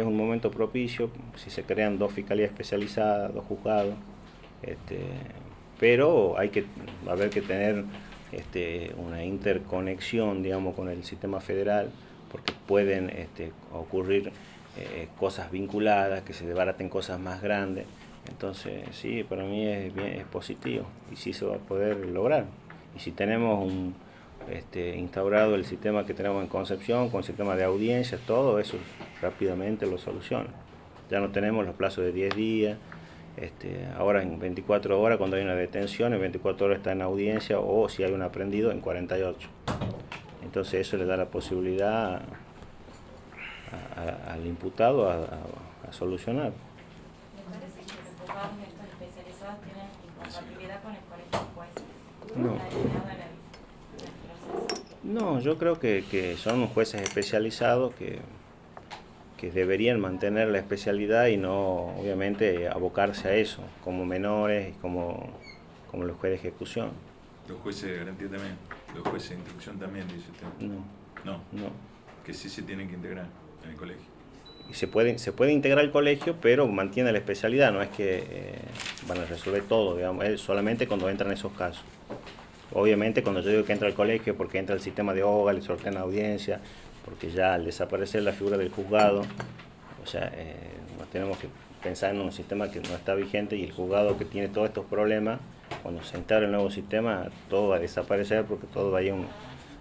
un momento propicio si se crean 2 fiscalías especializadas, 2 juzgados. Pero va a haber que tener una interconexión, digamos, con el sistema federal, porque pueden ocurrir cosas vinculadas, que se desbaraten cosas más grandes. Entonces, sí, para mí es positivo y sí se va a poder lograr. Y si tenemos instaurado el sistema que tenemos en Concepción, con el sistema de audiencias, todo eso rápidamente lo soluciona. Ya no tenemos los plazos de 10 días. Ahora en 24 horas, cuando hay una detención, en 24 horas está en audiencia, o si hay un aprehendido, en 48. Entonces eso le da la posibilidad al imputado a solucionar. ¿Me parece que los juzgados estos especializados tienen incompatibilidad con el colegio de jueces? No. No, yo creo que son jueces especializados que deberían mantener la especialidad y no, obviamente, abocarse a eso, como menores y como los jueces de ejecución. Los jueces de garantía también, los jueces de instrucción también, dice usted. No, que sí se tienen que integrar en el colegio. Y se puede integrar al colegio, pero mantiene la especialidad, no es que van a resolver todo, digamos, es solamente cuando entran esos casos. Obviamente cuando yo digo que entra al colegio, porque entra el sistema de OGA, les ordena audiencia, porque ya al desaparecer la figura del juzgado, o sea, nos tenemos que pensar en un sistema que no está vigente, y el juzgado que tiene todos estos problemas, cuando se integra el nuevo sistema, todo va a desaparecer porque todo va a ir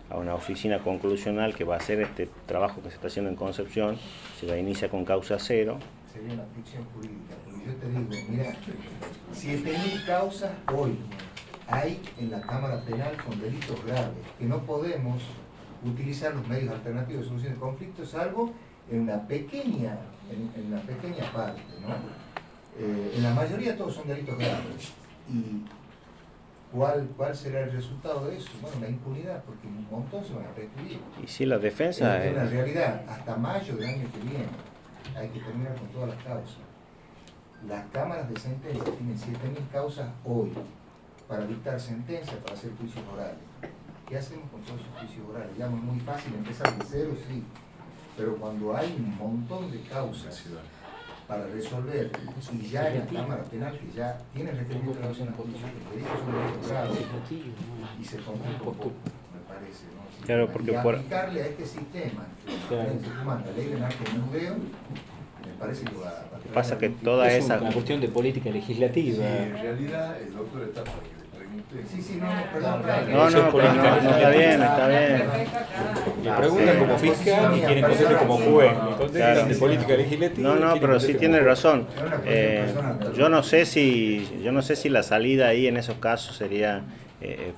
a una oficina conclusional que va a hacer este trabajo que se está haciendo en Concepción, se va a iniciar con causa cero. Sería una ficción jurídica, porque yo te digo, mira, 7.000 causas hoy hay en la Cámara Penal con delitos graves, que no podemos utilizar los medios alternativos de solución de conflictos, salvo en una pequeña parte, ¿no? En la mayoría todos son delitos graves. ¿Y cuál será el resultado de eso? Bueno, la impunidad, porque un montón se van a restituir. Y si la defensa es una realidad, hasta mayo del año que viene hay que terminar con todas las causas. Las cámaras de sentencia tienen 7.000 causas hoy para dictar sentencias, para hacer juicios orales. ¿Qué hacemos con todos esos juicios orales? Ya es muy fácil empezar de cero, sí, pero cuando hay un montón de causas para resolver, y ya en la Cámara Penal que ya tiene requerimiento de relación a juicios, que dicen son delitos graves, y se complica un poco, me parece, ¿no? Sí, claro, porque y aplicarle a este sistema, la ley de narcomenudeo, me parece que va a pasa que toda es esa... una cuestión de política legislativa. Sí, en realidad el doctor está para que le pregunte. Sí, no, perdón. No, está bien. Le preguntan como fiscal y quieren contestar como juez. Le contestan de política legislativa. No, pero sí tiene razón. Yo no sé si la salida ahí en esos casos sería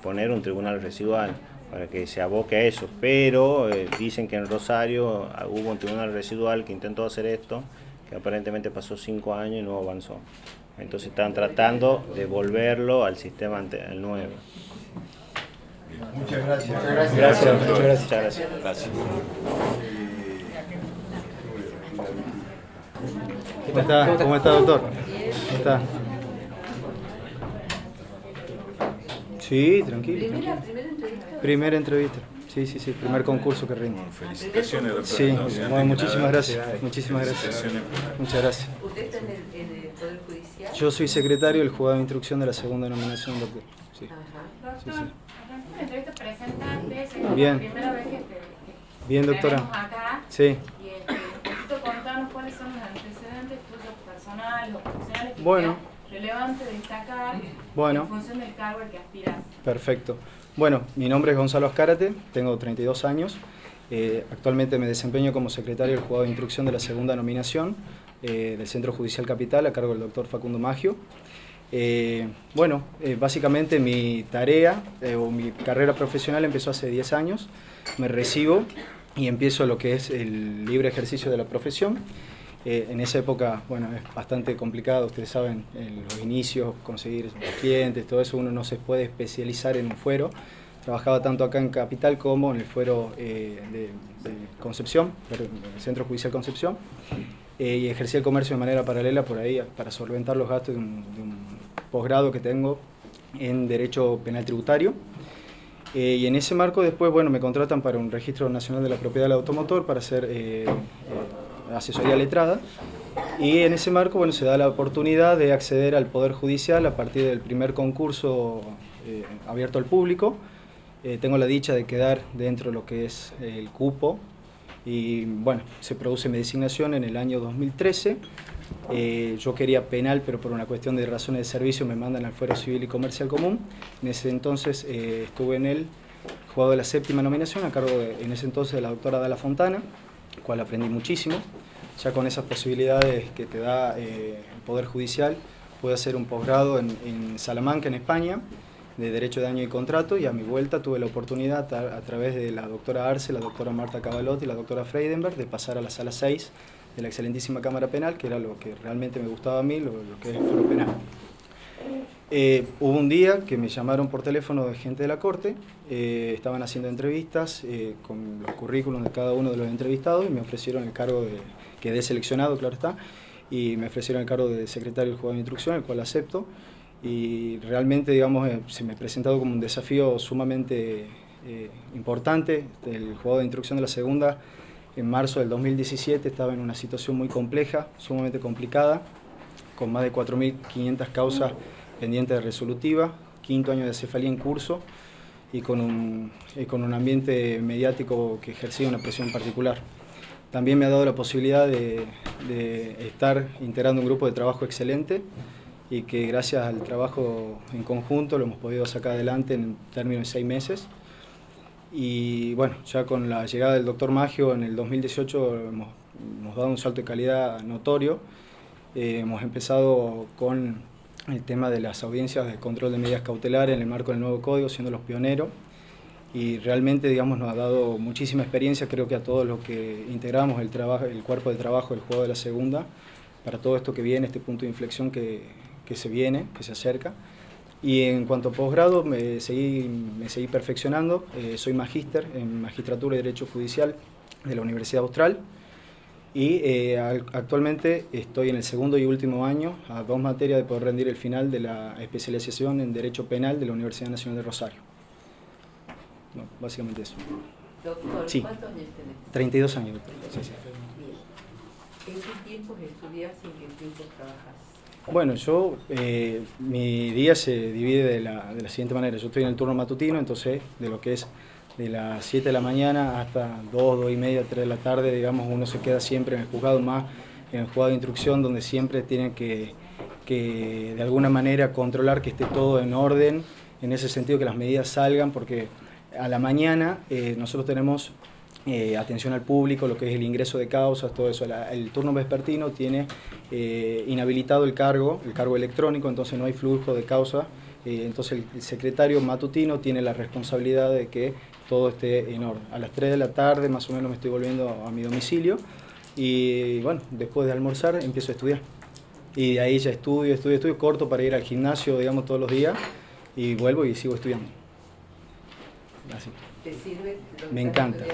poner un tribunal residual. para que se aboque a eso. Pero dicen que en Rosario hubo un tribunal residual que intentó hacer esto, que aparentemente pasó 5 años y no avanzó. Entonces están tratando de volverlo al sistema al nuevo. Muchas gracias. Muchas gracias. ¿Cómo está? ¿Cómo está, doctor? ¿Cómo está? Sí, tranquilo. ¿Primera entrevista? Primera entrevista. Sí, primer concurso que rinde. Felicitaciones, doctor. Sí, Entonces, muchísimas gracias. Muchísimas gracias. Muchas gracias. ¿Usted está en el Poder Judicial? Yo soy secretario del juzgado de instrucción de la segunda nominación, doctor. Sí. Ajá. Sí, Doctor, arrancó una entrevista presentante, es la Bien. primera vez que Bien, doctora. tenemos acá. Sí. Y un poquito contanos cuáles son los antecedentes tuyos personales o profesionales que Bueno. creas relevante destacar Bueno. en función del cargo al que aspiras. Perfecto. Bueno, mi nombre es Gonzalo Azcárate, tengo 32 años. Actualmente me desempeño como secretario del juzgado de instrucción de la segunda nominación del Centro Judicial Capital a cargo del doctor Facundo Maggio. Básicamente mi tarea o mi carrera profesional empezó hace 10 años. Me recibo y empiezo lo que es el libre ejercicio de la profesión. En esa época, bueno, es bastante complicado, ustedes saben, en los inicios, conseguir clientes, todo eso, uno no se puede especializar en un fuero. Trabajaba tanto acá en Capital como en el fuero de Concepción, el Centro Judicial Concepción, y ejercía el comercio de manera paralela por ahí para solventar los gastos de un posgrado que tengo en Derecho Penal Tributario. Y en ese marco después, bueno, me contratan para un registro nacional de la propiedad del automotor para hacer asesoría letrada, y en ese marco, bueno, se da la oportunidad de acceder al Poder Judicial a partir del primer concurso abierto al público. Tengo la dicha de quedar dentro de lo que es el cupo y, bueno, se produce mi designación en el año 2013. Yo quería penal, pero por una cuestión de razones de servicio me mandan al fuero civil y comercial común. En ese entonces estuve en el juzgado de la séptima nominación a cargo en ese entonces de la doctora Dala Fontana, cual aprendí muchísimo. Ya con esas posibilidades que te da el Poder Judicial, pude hacer un posgrado en Salamanca, en España, de Derecho de Daño y Contrato, y a mi vuelta tuve la oportunidad a través de la doctora Arce, la doctora Marta Cavalot y la doctora Freidenberg de pasar a la sala 6 de la excelentísima Cámara Penal, que era lo que realmente me gustaba a mí, lo que es el foro penal. Hubo un día que me llamaron por teléfono de gente de la Corte, estaban haciendo entrevistas con los currículums de cada uno de los entrevistados y me ofrecieron el cargo de, quedé seleccionado, claro está, y me ofrecieron el cargo de secretario del juzgado de instrucción, el cual acepto, y realmente, digamos, se me ha presentado como un desafío sumamente importante. El juzgado de instrucción de la segunda, en marzo del 2017, estaba en una situación muy compleja, sumamente complicada, con más de 4.500 causas pendientes de resolutiva, 5º año de cefalía en curso y con un ambiente mediático que ejercía una presión particular. También me ha dado la posibilidad de estar integrando un grupo de trabajo excelente y que gracias al trabajo en conjunto lo hemos podido sacar adelante en términos de 6 meses. Y bueno, ya con la llegada del doctor Maggio en el 2018 hemos dado un salto de calidad notorio. Hemos empezado con el tema de las audiencias de control de medidas cautelares en el marco del nuevo código, siendo los pioneros. Y realmente, digamos, nos ha dado muchísima experiencia, creo que a todos los que integramos el cuerpo de trabajo del juzgado de la segunda, para todo esto que viene, este punto de inflexión que se viene, que se acerca. Y en cuanto a posgrado, me seguí perfeccionando. Soy magíster en Magistratura y Derecho Judicial de la Universidad Austral. Y actualmente estoy en el 2º y último año, a 2 materias de poder rendir el final de la especialización en Derecho Penal de la Universidad Nacional de Rosario. No, básicamente eso. Doctor, Sí. ¿cuántos años tenés? 32 años, doctor. Sí, sí. Bien. ¿En qué tiempos estudias y en qué tiempos trabajas? Bueno, mi día se divide de la siguiente manera. Yo estoy en el turno matutino, entonces de lo que es de las 7 de la mañana hasta 2, 2 y media, 3 de la tarde, digamos, uno se queda siempre en el juzgado, más en el juzgado de instrucción, donde siempre tiene que de alguna manera controlar que esté todo en orden, en ese sentido que las medidas salgan, porque a la mañana nosotros tenemos atención al público, lo que es el ingreso de causas, todo eso. El turno vespertino tiene inhabilitado el cargo electrónico, entonces no hay flujo de causas. Entonces el secretario matutino tiene la responsabilidad de que todo esté en orden. A las 3 de la tarde más o menos me estoy volviendo a mi domicilio y bueno, después de almorzar empiezo a estudiar. Y de ahí ya estudio, corto para ir al gimnasio, digamos, todos los días y vuelvo y sigo estudiando. Así. ¿Te sirve? Me encanta,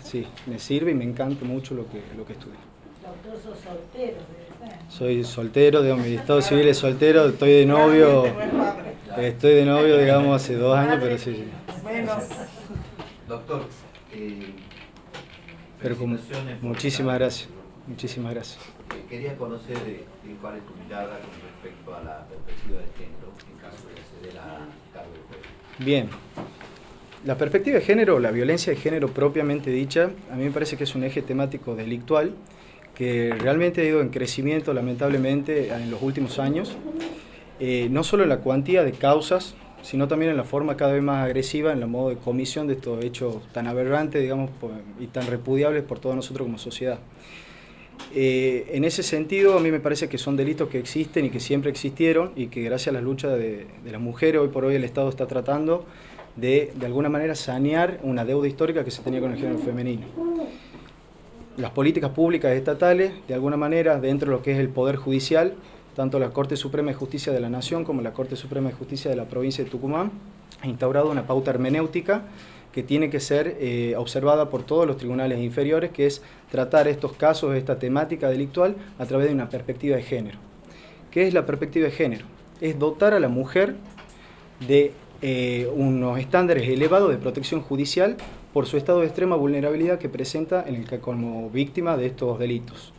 sí, me sirve y me encanta mucho lo que estudio. Doctor, sos soltero, ¿verdad? Soy soltero, digamos, mi estado civil es soltero, estoy de novio, digamos, hace 2 años, pero sí. Doctor, pero muchísimas gracias. Quería conocer cuál es tu mirada con respecto a la perspectiva de género en caso de acceder a cargo de juez. Bien. La perspectiva de género, la violencia de género propiamente dicha, a mí me parece que es un eje temático delictual que realmente ha ido en crecimiento lamentablemente en los últimos años, no solo en la cuantía de causas, sino también en la forma cada vez más agresiva, en el modo de comisión de estos hechos tan aberrantes, digamos, y tan repudiables por todos nosotros como sociedad. En ese sentido, a mí me parece que son delitos que existen y que siempre existieron y que gracias a la lucha de las mujeres, hoy por hoy el Estado está tratando de alguna manera sanear una deuda histórica que se tenía con el género femenino. Las políticas públicas estatales, de alguna manera, dentro de lo que es el Poder Judicial, tanto la Corte Suprema de Justicia de la Nación como la Corte Suprema de Justicia de la provincia de Tucumán, ha instaurado una pauta hermenéutica que tiene que ser observada por todos los tribunales inferiores, que es tratar estos casos, esta temática delictual, a través de una perspectiva de género. ¿Qué es la perspectiva de género? Es dotar a la mujer de unos estándares elevados de protección judicial por su estado de extrema vulnerabilidad que presenta como víctima de estos delitos.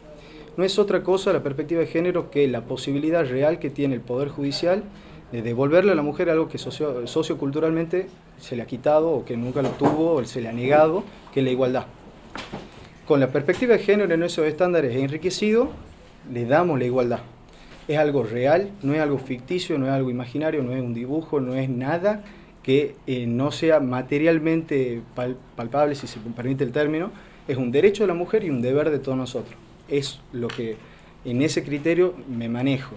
No es otra cosa la perspectiva de género que la posibilidad real que tiene el Poder Judicial de devolverle a la mujer algo que socioculturalmente se le ha quitado o que nunca lo tuvo o se le ha negado, que es la igualdad. Con la perspectiva de género en esos estándares enriquecidos, le damos la igualdad. Es algo real, no es algo ficticio, no es algo imaginario, no es un dibujo, no es nada que no sea materialmente palpable, si se permite el término. Es un derecho de la mujer y un deber de todos nosotros. Es lo que en ese criterio me manejo.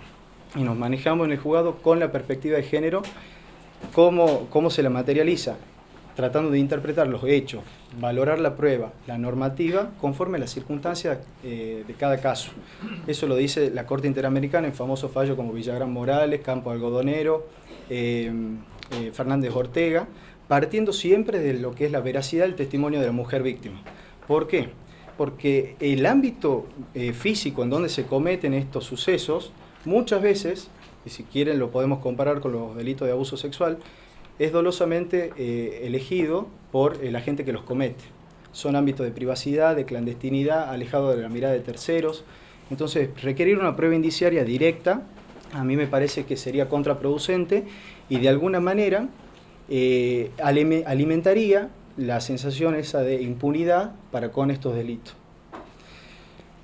Y nos manejamos en el juzgado con la perspectiva de género, cómo se la materializa, tratando de interpretar los hechos, valorar la prueba, la normativa, conforme a las circunstancias de cada caso. Eso lo dice la Corte Interamericana en famosos fallos como Villagrán Morales, Campo Algodonero, Fernández Ortega, partiendo siempre de lo que es la veracidad del testimonio de la mujer víctima. ¿Por qué? Porque el ámbito físico en donde se cometen estos sucesos, muchas veces, y si quieren lo podemos comparar con los delitos de abuso sexual, es dolosamente elegido por la gente que los comete. Son ámbitos de privacidad, de clandestinidad, alejados de la mirada de terceros. Entonces, requerir una prueba indiciaria directa, a mí me parece que sería contraproducente y de alguna manera alimentaría la sensación esa de impunidad para con estos delitos.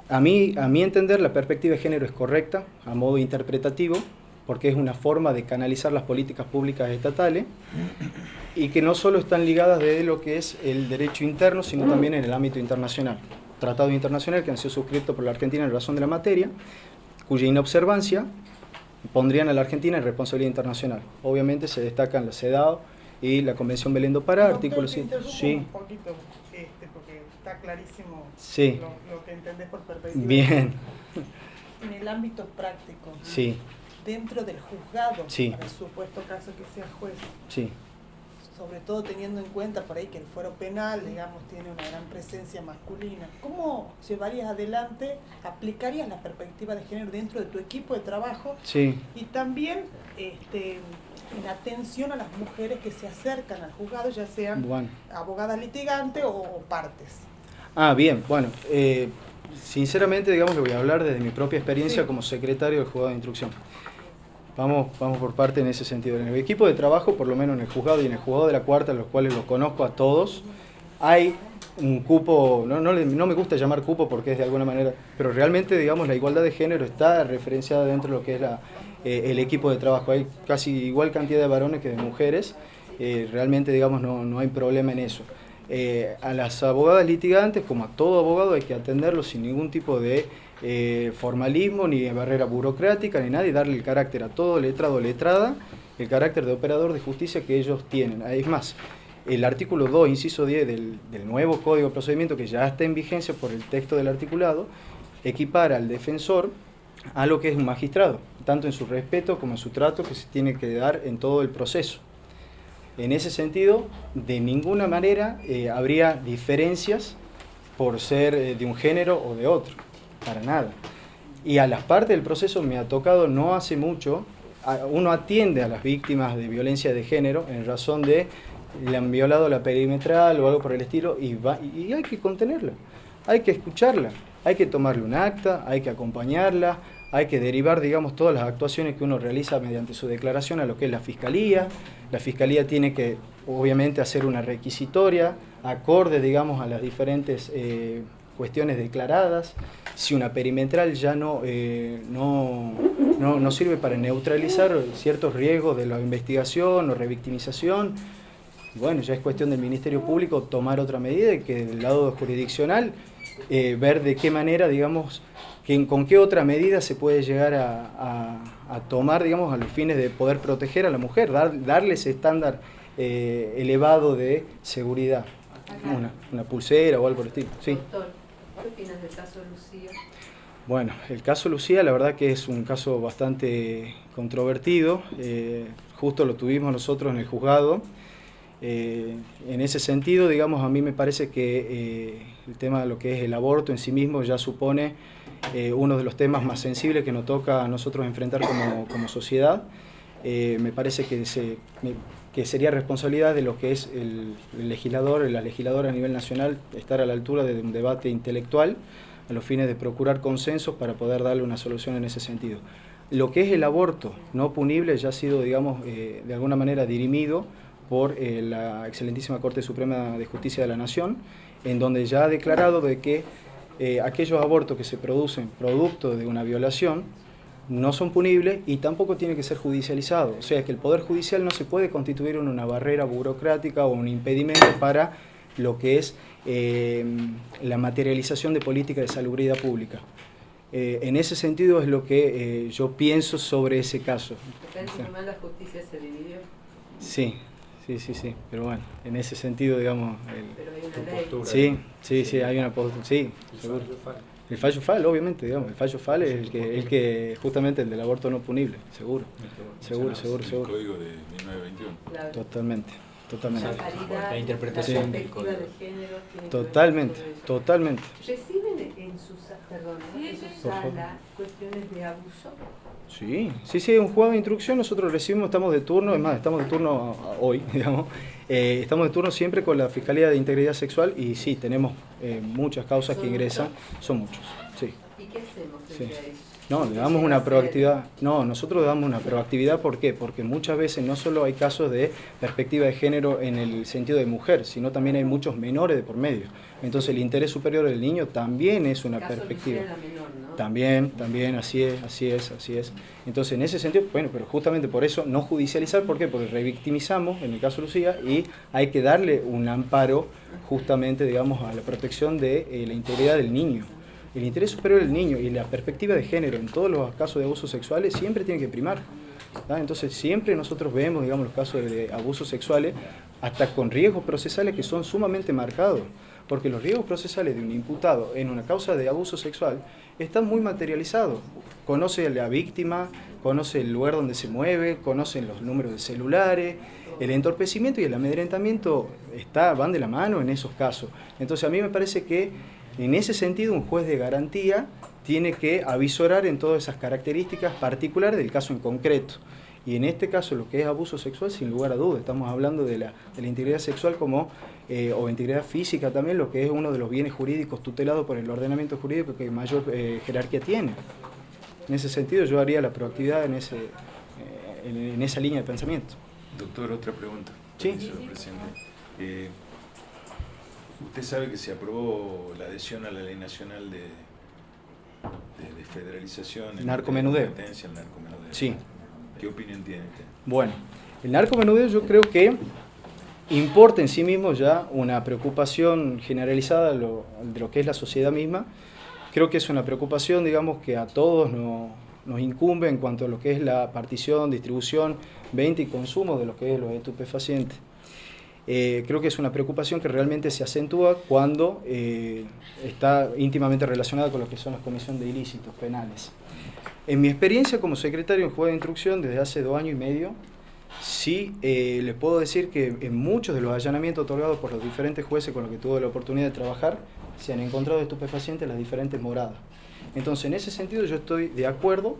A mi entender, la perspectiva de género es correcta, a modo interpretativo, porque es una forma de canalizar las políticas públicas estatales y que no solo están ligadas de lo que es el derecho interno, sino también en el ámbito internacional. Tratados internacionales que han sido suscritos por la Argentina en razón de la materia, cuya inobservancia pondrían a la Argentina en responsabilidad internacional. Obviamente se destacan la CEDAW y la Convención Belén do Pará, artículo 7. Sí. Un poquito, porque está clarísimo sí. Lo que entendés por perspectiva. Bien. En el ámbito práctico. Sí. Dentro del juzgado, sí. Para el supuesto caso que sea juez. Sí. Sobre todo teniendo en cuenta por ahí que el fuero penal, digamos, tiene una gran presencia masculina. ¿Cómo llevarías adelante, aplicarías la perspectiva de género dentro de tu equipo de trabajo? Sí. Y también en atención a las mujeres que se acercan al juzgado, ya sean abogadas litigantes o partes. Bien, bueno, sinceramente, digamos que voy a hablar desde mi propia experiencia como secretario del juzgado de instrucción. Vamos por parte en ese sentido. En el equipo de trabajo, por lo menos en el juzgado y en el juzgado de la cuarta, los cuales los conozco a todos, hay un cupo, no me gusta llamar cupo porque es de alguna manera, pero realmente, digamos, la igualdad de género está referenciada dentro de lo que es el equipo de trabajo. Hay casi igual cantidad de varones que de mujeres, realmente, digamos, no hay problema en eso. A las abogadas litigantes, como a todo abogado, hay que atenderlo sin ningún tipo de formalismo, ni barrera burocrática, ni nada, y darle el carácter a todo letrado o letrada, el carácter de operador de justicia que ellos tienen. Es más, el artículo 2, inciso 10 del nuevo Código de Procedimiento, que ya está en vigencia por el texto del articulado, equipara al defensor a lo que es un magistrado, tanto en su respeto como en su trato que se tiene que dar en todo el proceso. En ese sentido, de ninguna manera habría diferencias por ser de un género o de otro, para nada. Y a las partes del proceso me ha tocado no hace mucho, uno atiende a las víctimas de violencia de género en razón de le han violado la perimetral o algo por el estilo y hay que contenerla, hay que escucharla, hay que tomarle un acta, hay que acompañarla, hay que derivar, digamos, todas las actuaciones que uno realiza mediante su declaración a lo que es la Fiscalía. La Fiscalía tiene que, obviamente, hacer una requisitoria acorde, digamos, a las diferentes cuestiones declaradas. Si una perimetral ya no sirve para neutralizar ciertos riesgos de la investigación o revictimización, bueno, ya es cuestión del Ministerio Público tomar otra medida y que del lado jurisdiccional ver de qué manera, digamos, con qué otra medida se puede llegar a tomar, digamos, a los fines de poder proteger a la mujer, darle ese estándar elevado de seguridad, una pulsera o algo por el estilo. Sí. Doctor, ¿qué opinas del caso Lucía? Bueno, el caso Lucía la verdad que es un caso bastante controvertido, justo lo tuvimos nosotros en el juzgado. En ese sentido, digamos, a mí me parece que el tema de lo que es el aborto en sí mismo ya supone uno de los temas más sensibles que nos toca a nosotros enfrentar como sociedad. Me parece que sería responsabilidad de lo que es el legislador, la legisladora a nivel nacional, estar a la altura de un debate intelectual a los fines de procurar consensos para poder darle una solución en ese sentido. Lo que es el aborto no punible ya ha sido, digamos, de alguna manera dirimido por la excelentísima Corte Suprema de Justicia de la Nación, en donde ya ha declarado de que aquellos abortos que se producen producto de una violación no son punibles y tampoco tiene que ser judicializado. O sea que el Poder Judicial no se puede constituir en una barrera burocrática o un impedimento para lo que es la materialización de política de salubridad pública. En ese sentido es lo que yo pienso sobre ese caso. Acá en Tucumán la justicia se dividió. Sí. Pero bueno, en ese sentido, digamos... Pero hay una ley. Sí, hay una postura. Sí, seguro. El fallo FAL, obviamente, digamos. El fallo FAL es el que justamente el del aborto no punible, seguro. Seguro. El código de 1921. Claro. Totalmente. La paridad, la interpretación la del código. de género. Totalmente. ¿Reciben en su sala cuestiones de abuso? Sí, un juzgado de instrucción nosotros recibimos, estamos de turno, es más, estamos de turno hoy, digamos, estamos de turno siempre con la Fiscalía de Integridad Sexual y sí, tenemos muchas causas que ingresan, son muchos, sí. ¿Y qué hacemos frente a eso? No, le damos una proactividad. No, nosotros damos una proactividad, ¿por qué? Porque muchas veces no solo hay casos de perspectiva de género en el sentido de mujer, sino también hay muchos menores de por medio. Entonces el interés superior del niño también es una perspectiva. Menor, ¿no? También, así es. Entonces en ese sentido, bueno, pero justamente por eso no judicializar, ¿por qué? Porque revictimizamos, en el caso de Lucía, y hay que darle un amparo justamente, digamos, a la protección de la integridad del niño. El interés superior del niño y la perspectiva de género en todos los casos de abusos sexuales siempre tiene que primar. ¿Tá? Entonces siempre nosotros vemos, digamos, los casos de abusos sexuales hasta con riesgos procesales que son sumamente marcados, porque los riesgos procesales de un imputado en una causa de abuso sexual están muy materializados. Conoce a la víctima, conoce el lugar donde se mueve, conocen los números de celulares. El entorpecimiento y el amedrentamiento van de la mano en esos casos. Entonces a mí me parece que en ese sentido, un juez de garantía tiene que avisorar en todas esas características particulares del caso en concreto. Y en este caso, lo que es abuso sexual, sin lugar a dudas, estamos hablando de la integridad sexual o integridad física también, lo que es uno de los bienes jurídicos tutelados por el ordenamiento jurídico que mayor jerarquía tiene. En ese sentido, yo haría la proactividad en esa línea de pensamiento. Doctor, otra pregunta. Sí. Presidente. Usted sabe que se aprobó la adhesión a la Ley Nacional de Federalización el narcomenudeo. El narcomenudeo. Sí. ¿Qué opinión tiene usted? Bueno, el narcomenudeo yo creo que importa en sí mismo ya una preocupación generalizada de lo que es la sociedad misma. Creo que es una preocupación, digamos, que a todos nos incumbe en cuanto a lo que es la partición, distribución, venta y consumo de lo que es los estupefacientes. creo que es una preocupación que realmente se acentúa cuando está íntimamente relacionada con lo que son las comisiones de ilícitos penales. En mi experiencia como secretario en juez de instrucción desde hace 2 años y medio, sí les puedo decir que en muchos de los allanamientos otorgados por los diferentes jueces con los que tuve la oportunidad de trabajar, se han encontrado estupefacientes en las diferentes moradas. Entonces, en ese sentido, yo estoy de acuerdo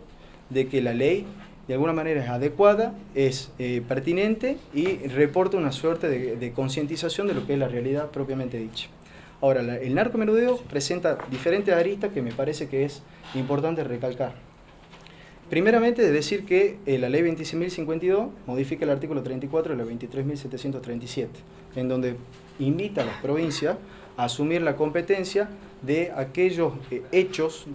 de que la ley de alguna manera es adecuada, es pertinente y reporta una suerte de concientización de lo que es la realidad propiamente dicha. Ahora, el narcomenudeo presenta diferentes aristas que me parece que es importante recalcar. Primeramente, de decir que la ley 26.052 modifica el artículo 34 de la 23.737, en donde invita a las provincias a asumir la competencia de aquellos hechos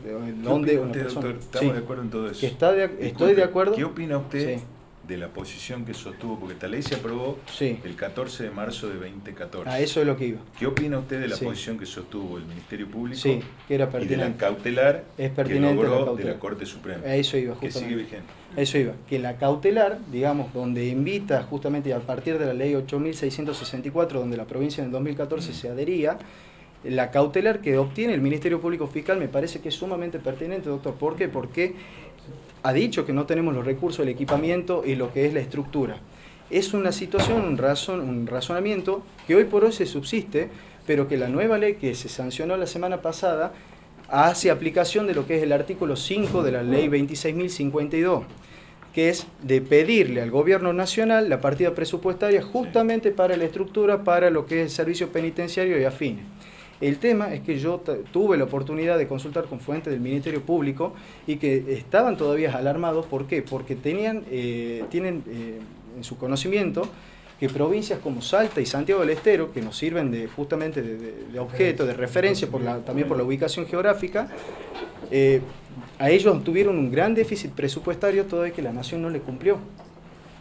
donde una persona... Doctor, estamos de acuerdo en todo eso. Estoy de acuerdo. ¿Qué opina usted de la posición que sostuvo? Porque esta ley se aprobó el 14 de marzo de 2014. A eso es lo que iba. ¿Qué opina usted de la posición que sostuvo el Ministerio Público que era pertinente, y de la cautelar que logró de la Corte Suprema? A eso iba, justamente. Que sigue vigente. A eso iba. Que la cautelar, digamos, donde invita justamente a partir de la ley 8.664, donde la provincia en el 2014 se adhería, la cautelar que obtiene el Ministerio Público Fiscal me parece que es sumamente pertinente, doctor. ¿Por qué? Porque ha dicho que no tenemos los recursos, el equipamiento y lo que es la estructura. Es una situación, un razonamiento que hoy por hoy se subsiste, pero que la nueva ley que se sancionó la semana pasada hace aplicación de lo que es el artículo 5 de la ley 26.052, que es de pedirle al gobierno nacional la partida presupuestaria justamente para la estructura, para lo que es el servicio penitenciario y afines. El tema es que yo tuve la oportunidad de consultar con fuentes del Ministerio Público y que estaban todavía alarmados. ¿Por qué? Porque tienen en su conocimiento que provincias como Salta y Santiago del Estero, que nos sirven justamente de objeto, de referencia, también por la ubicación geográfica, a ellos tuvieron un gran déficit presupuestario todavía que la Nación no le cumplió.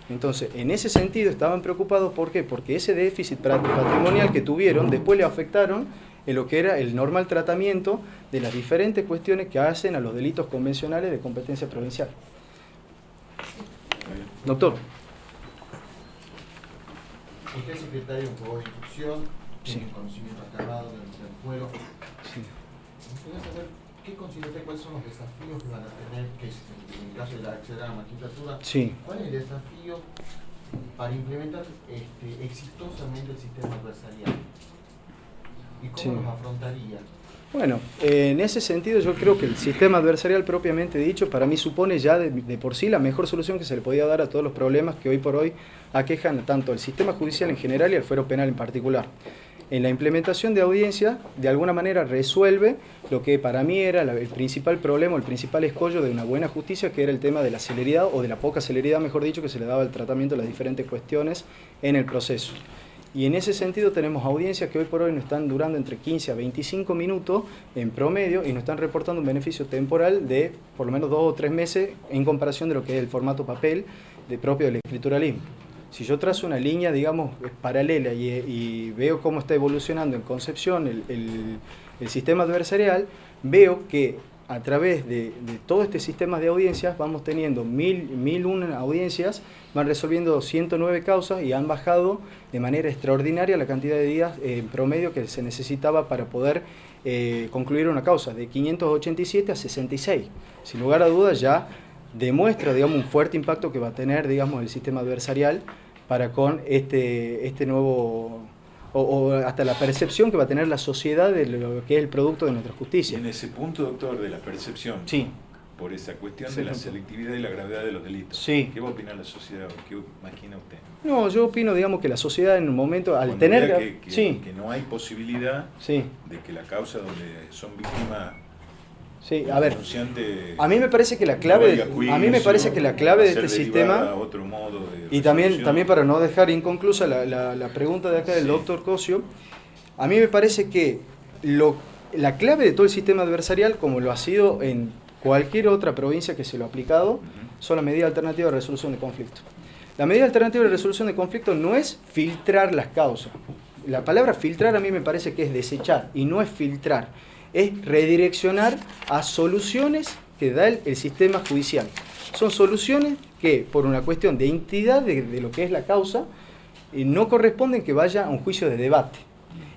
Entonces, en ese sentido estaban preocupados. ¿Por qué? Porque ese déficit patrimonial que tuvieron después le afectaron en lo que era el normal tratamiento de las diferentes cuestiones que hacen a los delitos convencionales de competencia provincial. Doctor. Usted es secretario en juego de instrucción, tiene conocimiento acabado del fuero. Me gustaría saber qué considera usted, cuáles son los desafíos que van a tener, que en el caso de acceder a la magistratura, cuál es el desafío para implementar exitosamente el sistema adversarial. ¿Y cómo los afrontaría? Bueno, en ese sentido yo creo que el sistema adversarial propiamente dicho para mí supone ya de por sí la mejor solución que se le podía dar a todos los problemas que hoy por hoy aquejan tanto el sistema judicial en general y al fuero penal en particular. En la implementación de audiencia, de alguna manera resuelve lo que para mí era el principal problema, el principal escollo de una buena justicia, que era el tema de la celeridad, o de la poca celeridad, mejor dicho, que se le daba al tratamiento de las diferentes cuestiones en el proceso. Y en ese sentido tenemos audiencias que hoy por hoy nos están durando entre 15 a 25 minutos en promedio y nos están reportando un beneficio temporal de por lo menos 2 o 3 meses en comparación de lo que es el formato papel propio del escrituralismo. Si yo trazo una línea, digamos, paralela y veo cómo está evolucionando en Concepción el sistema adversarial, veo que a través de todo este sistema de audiencias vamos teniendo 1001 audiencias, van resolviendo 109 causas y han bajado de manera extraordinaria la cantidad de días en promedio que se necesitaba para poder concluir una causa, de 587 a 66. Sin lugar a dudas ya demuestra, digamos, un fuerte impacto que va a tener, digamos, el sistema adversarial para con este nuevo... O hasta la percepción que va a tener la sociedad de lo que es el producto de nuestra justicia. Y en ese punto, doctor, de la percepción, por esa cuestión de la selectividad y la gravedad de los delitos, ¿qué va a opinar la sociedad? ¿Qué imagina usted? No, yo opino, digamos, que la sociedad en un momento, al cuando tener... que no hay posibilidad de que la causa donde son víctimas... a ver, a mí me parece que la clave de este sistema, y también para no dejar inconclusa la pregunta de acá del doctor Cosio, a mí me parece que la clave de todo el sistema adversarial, como lo ha sido en cualquier otra provincia que se lo ha aplicado, son las medidas alternativas de resolución de conflictos. La medida alternativa de resolución de conflictos no es filtrar las causas. La palabra filtrar a mí me parece que es desechar, y no es filtrar. Es redireccionar a soluciones que da el sistema judicial. Son soluciones que, por una cuestión de entidad de lo que es la causa, no corresponden que vaya a un juicio de debate.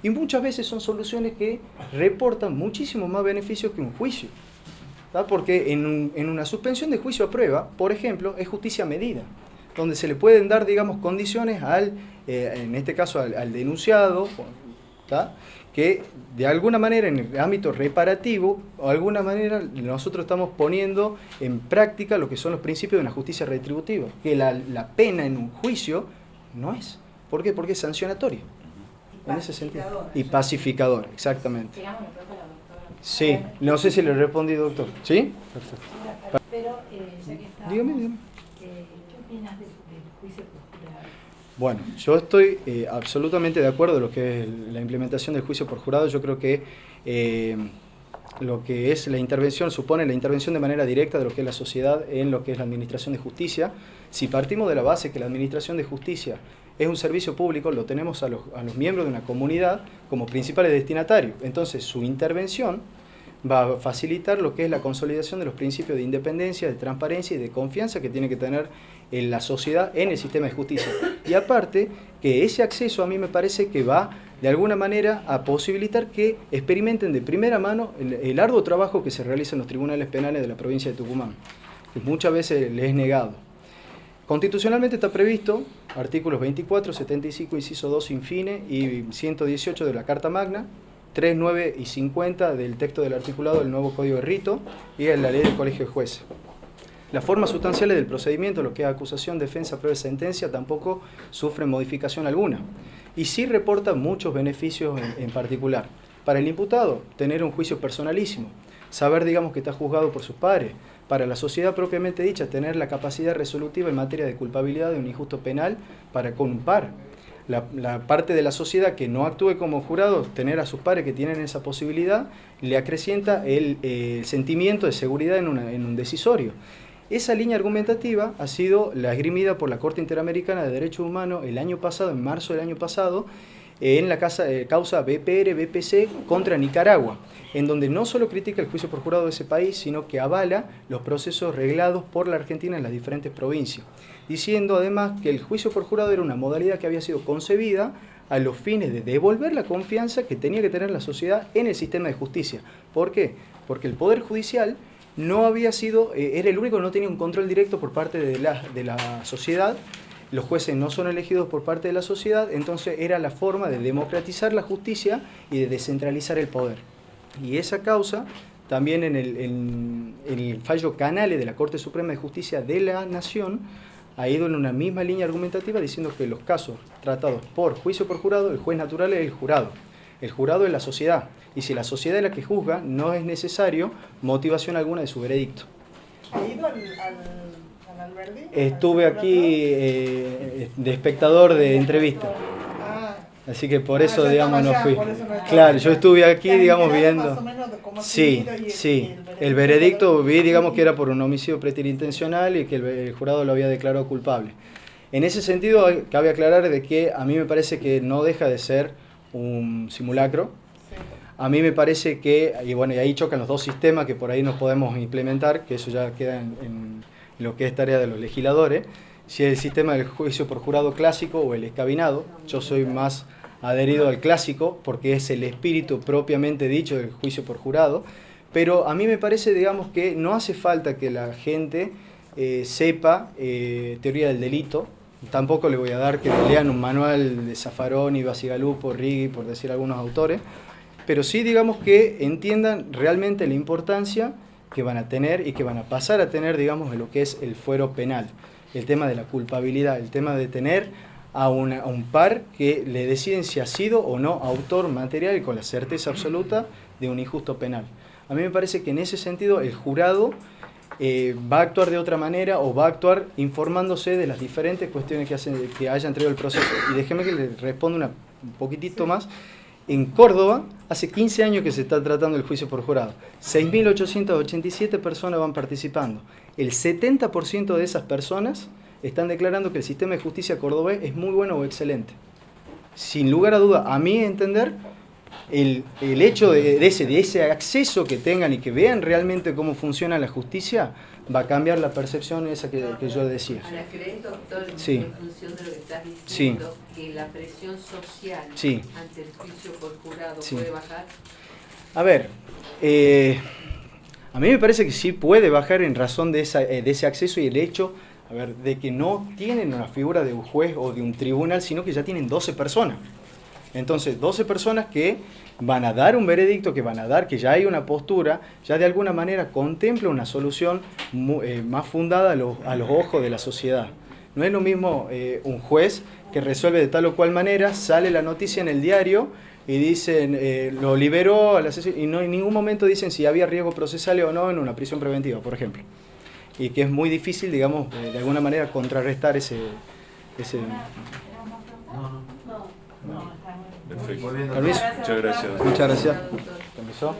Y muchas veces son soluciones que reportan muchísimo más beneficios que un juicio. ¿Tá? Porque en una suspensión de juicio a prueba, por ejemplo, es justicia medida, donde se le pueden dar, digamos, condiciones en este caso al denunciado, ¿tá? Que de alguna manera en el ámbito reparativo, o de alguna manera nosotros estamos poniendo en práctica lo que son los principios de una justicia retributiva, que la pena en un juicio no es. ¿Por qué? Porque es sancionatorio. En ese sentido. Y pacificador, exactamente. Sigamos la pregunta de la doctora. Sí, no sé si le respondí, doctor. ¿Sí? Perfecto. Pero, ya que está, Dígame. ¿qué opinas del juicio por jurado? Bueno, yo estoy absolutamente de acuerdo en lo que es la implementación del juicio por jurado. Yo creo que lo que es la intervención supone la intervención de manera directa de lo que es la sociedad en lo que es la administración de justicia. Si partimos de la base que la administración de justicia es un servicio público, lo tenemos a los miembros de una comunidad como principales destinatarios. Entonces, su intervención va a facilitar lo que es la consolidación de los principios de independencia, de transparencia y de confianza que tiene que tener la sociedad en el sistema de justicia. Y aparte, que ese acceso a mí me parece que va de alguna manera a posibilitar que experimenten de primera mano el arduo trabajo que se realiza en los tribunales penales de la provincia de Tucumán, que muchas veces les es negado. Constitucionalmente está previsto, artículos 24, 75, inciso 2, in fine, y 118 de la Carta Magna, 3, 9 y 50 del texto del articulado del nuevo Código de Rito y en la ley del Colegio de Jueces. Las formas sustanciales del procedimiento, lo que es acusación, defensa, prueba y sentencia, tampoco sufren modificación alguna. Y sí reporta muchos beneficios en particular. Para el imputado, tener un juicio personalísimo, saber, digamos, que está juzgado por sus pares. Para la sociedad propiamente dicha, tener la capacidad resolutiva en materia de culpabilidad de un injusto penal para con un par. La parte de la sociedad que no actúe como jurado, tener a sus pares que tienen esa posibilidad, le acrecienta el sentimiento de seguridad en un decisorio. Esa línea argumentativa ha sido la esgrimida por la Corte Interamericana de Derechos Humanos el año pasado, en marzo del año pasado, en la causa BPR-BPC contra Nicaragua, en donde no solo critica el juicio por jurado de ese país, sino que avala los procesos reglados por la Argentina en las diferentes provincias, diciendo además que el juicio por jurado era una modalidad que había sido concebida a los fines de devolver la confianza que tenía que tener la sociedad en el sistema de justicia. ¿Por qué? Porque el Poder Judicial no había sido, era el único que no tenía un control directo por parte de la sociedad. Los jueces no son elegidos por parte de la sociedad, entonces era la forma de democratizar la justicia y de descentralizar el poder. Y esa causa, también en el fallo Canale de la Corte Suprema de Justicia de la Nación, ha ido en una misma línea argumentativa diciendo que los casos tratados por juicio por jurado, el juez natural es el jurado es la sociedad, y si la sociedad es la que juzga, no es necesario motivación alguna de su veredicto. ¿Ha ido al Alberdi? Estuve aquí de espectador de entrevista. Así que por eso, digamos, no fui. Claro, yo estuve aquí, digamos, viendo. Sí, sí. El veredicto vi, digamos, que era por un homicidio preterintencional y que el jurado lo había declarado culpable. En ese sentido, cabe aclarar de que a mí me parece que no deja de ser un simulacro. A mí me parece que, y bueno, y ahí chocan los dos sistemas que por ahí nos podemos implementar, que eso ya queda en lo que es tarea de los legisladores, si es el sistema del juicio por jurado clásico o el escabinado. Yo soy más adherido al clásico porque es el espíritu propiamente dicho del juicio por jurado, pero a mí me parece, digamos, que no hace falta que la gente sepa teoría del delito. Tampoco le voy a dar que lean un manual de Zaffaroni, Bacigalupo, Righi, por decir algunos autores, pero sí, digamos, que entiendan realmente la importancia que van a tener y que van a pasar a tener, digamos, en lo que es el fuero penal. El tema de la culpabilidad, el tema de tener a un par que le deciden si ha sido o no autor material y con la certeza absoluta de un injusto penal. A mí me parece que en ese sentido el jurado va a actuar de otra manera o va a actuar informándose de las diferentes cuestiones que hayan traído el proceso. Y déjeme que le responda un poquitito más. En Córdoba, hace 15 años que se está tratando el juicio por jurado. 6.887 personas van participando. El 70% de esas personas están declarando que el sistema de justicia cordobés es muy bueno o excelente. Sin lugar a duda, a mi entender, el hecho de ese acceso que tengan y que vean realmente cómo funciona la justicia va a cambiar la percepción esa que yo decía. Ahora, ¿crees, doctor, Sí. en función de lo que estás diciendo, que la presión social Sí. ante el juicio por jurado Sí. puede bajar? A ver, a mí me parece que sí puede bajar en razón de ese acceso y el hecho, a ver, de que no tienen una figura de un juez o de un tribunal, sino que ya tienen 12 personas. Entonces, 12 personas que van a dar un veredicto, que van a dar que ya hay una postura, ya de alguna manera contempla una solución más fundada a los ojos de la sociedad. No es lo mismo un juez que resuelve de tal o cual manera, sale la noticia en el diario y dicen, lo liberó al asesino, y no en ningún momento dicen si había riesgo procesal o no en una prisión preventiva, por ejemplo. Y que es muy difícil, digamos, de alguna manera contrarrestar ese... Perfecto. Permiso. Muchas gracias. Muchas gracias. Permiso.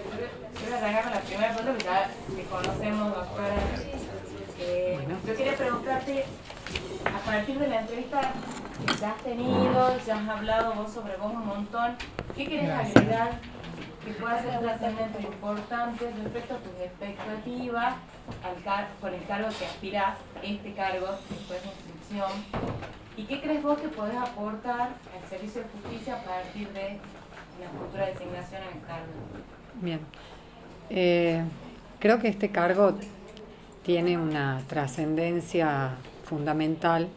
Quiero arrancar con la primera pregunta, porque ya te conocemos, doctora. Yo quería preguntarte, a partir de la entrevista que ya has tenido, ya has hablado vos sobre vos un montón, ¿qué querés agregar que pueda ser trascendente e importante respecto a tus expectativas por el cargo que aspirás, este cargo, después de inscripción? ¿Y qué crees vos que podés aportar al servicio de justicia a partir de la futura designación en el cargo? Bien. Creo que este cargo tiene una trascendencia fundamental,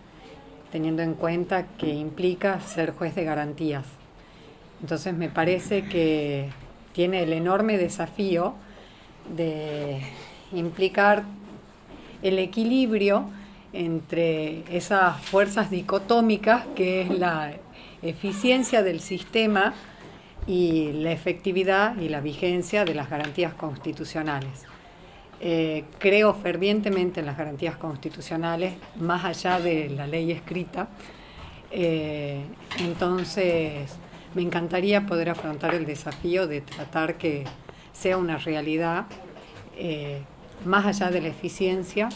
teniendo en cuenta que implica ser juez de garantías. Entonces me parece que tiene el enorme desafío de implicar el equilibrio entre esas fuerzas dicotómicas que es la eficiencia del sistema y la efectividad y la vigencia de las garantías constitucionales. Creo fervientemente en las garantías constitucionales, más allá de la ley escrita. Entonces, me encantaría poder afrontar el desafío de tratar que sea una realidad, más allá de la eficiencia,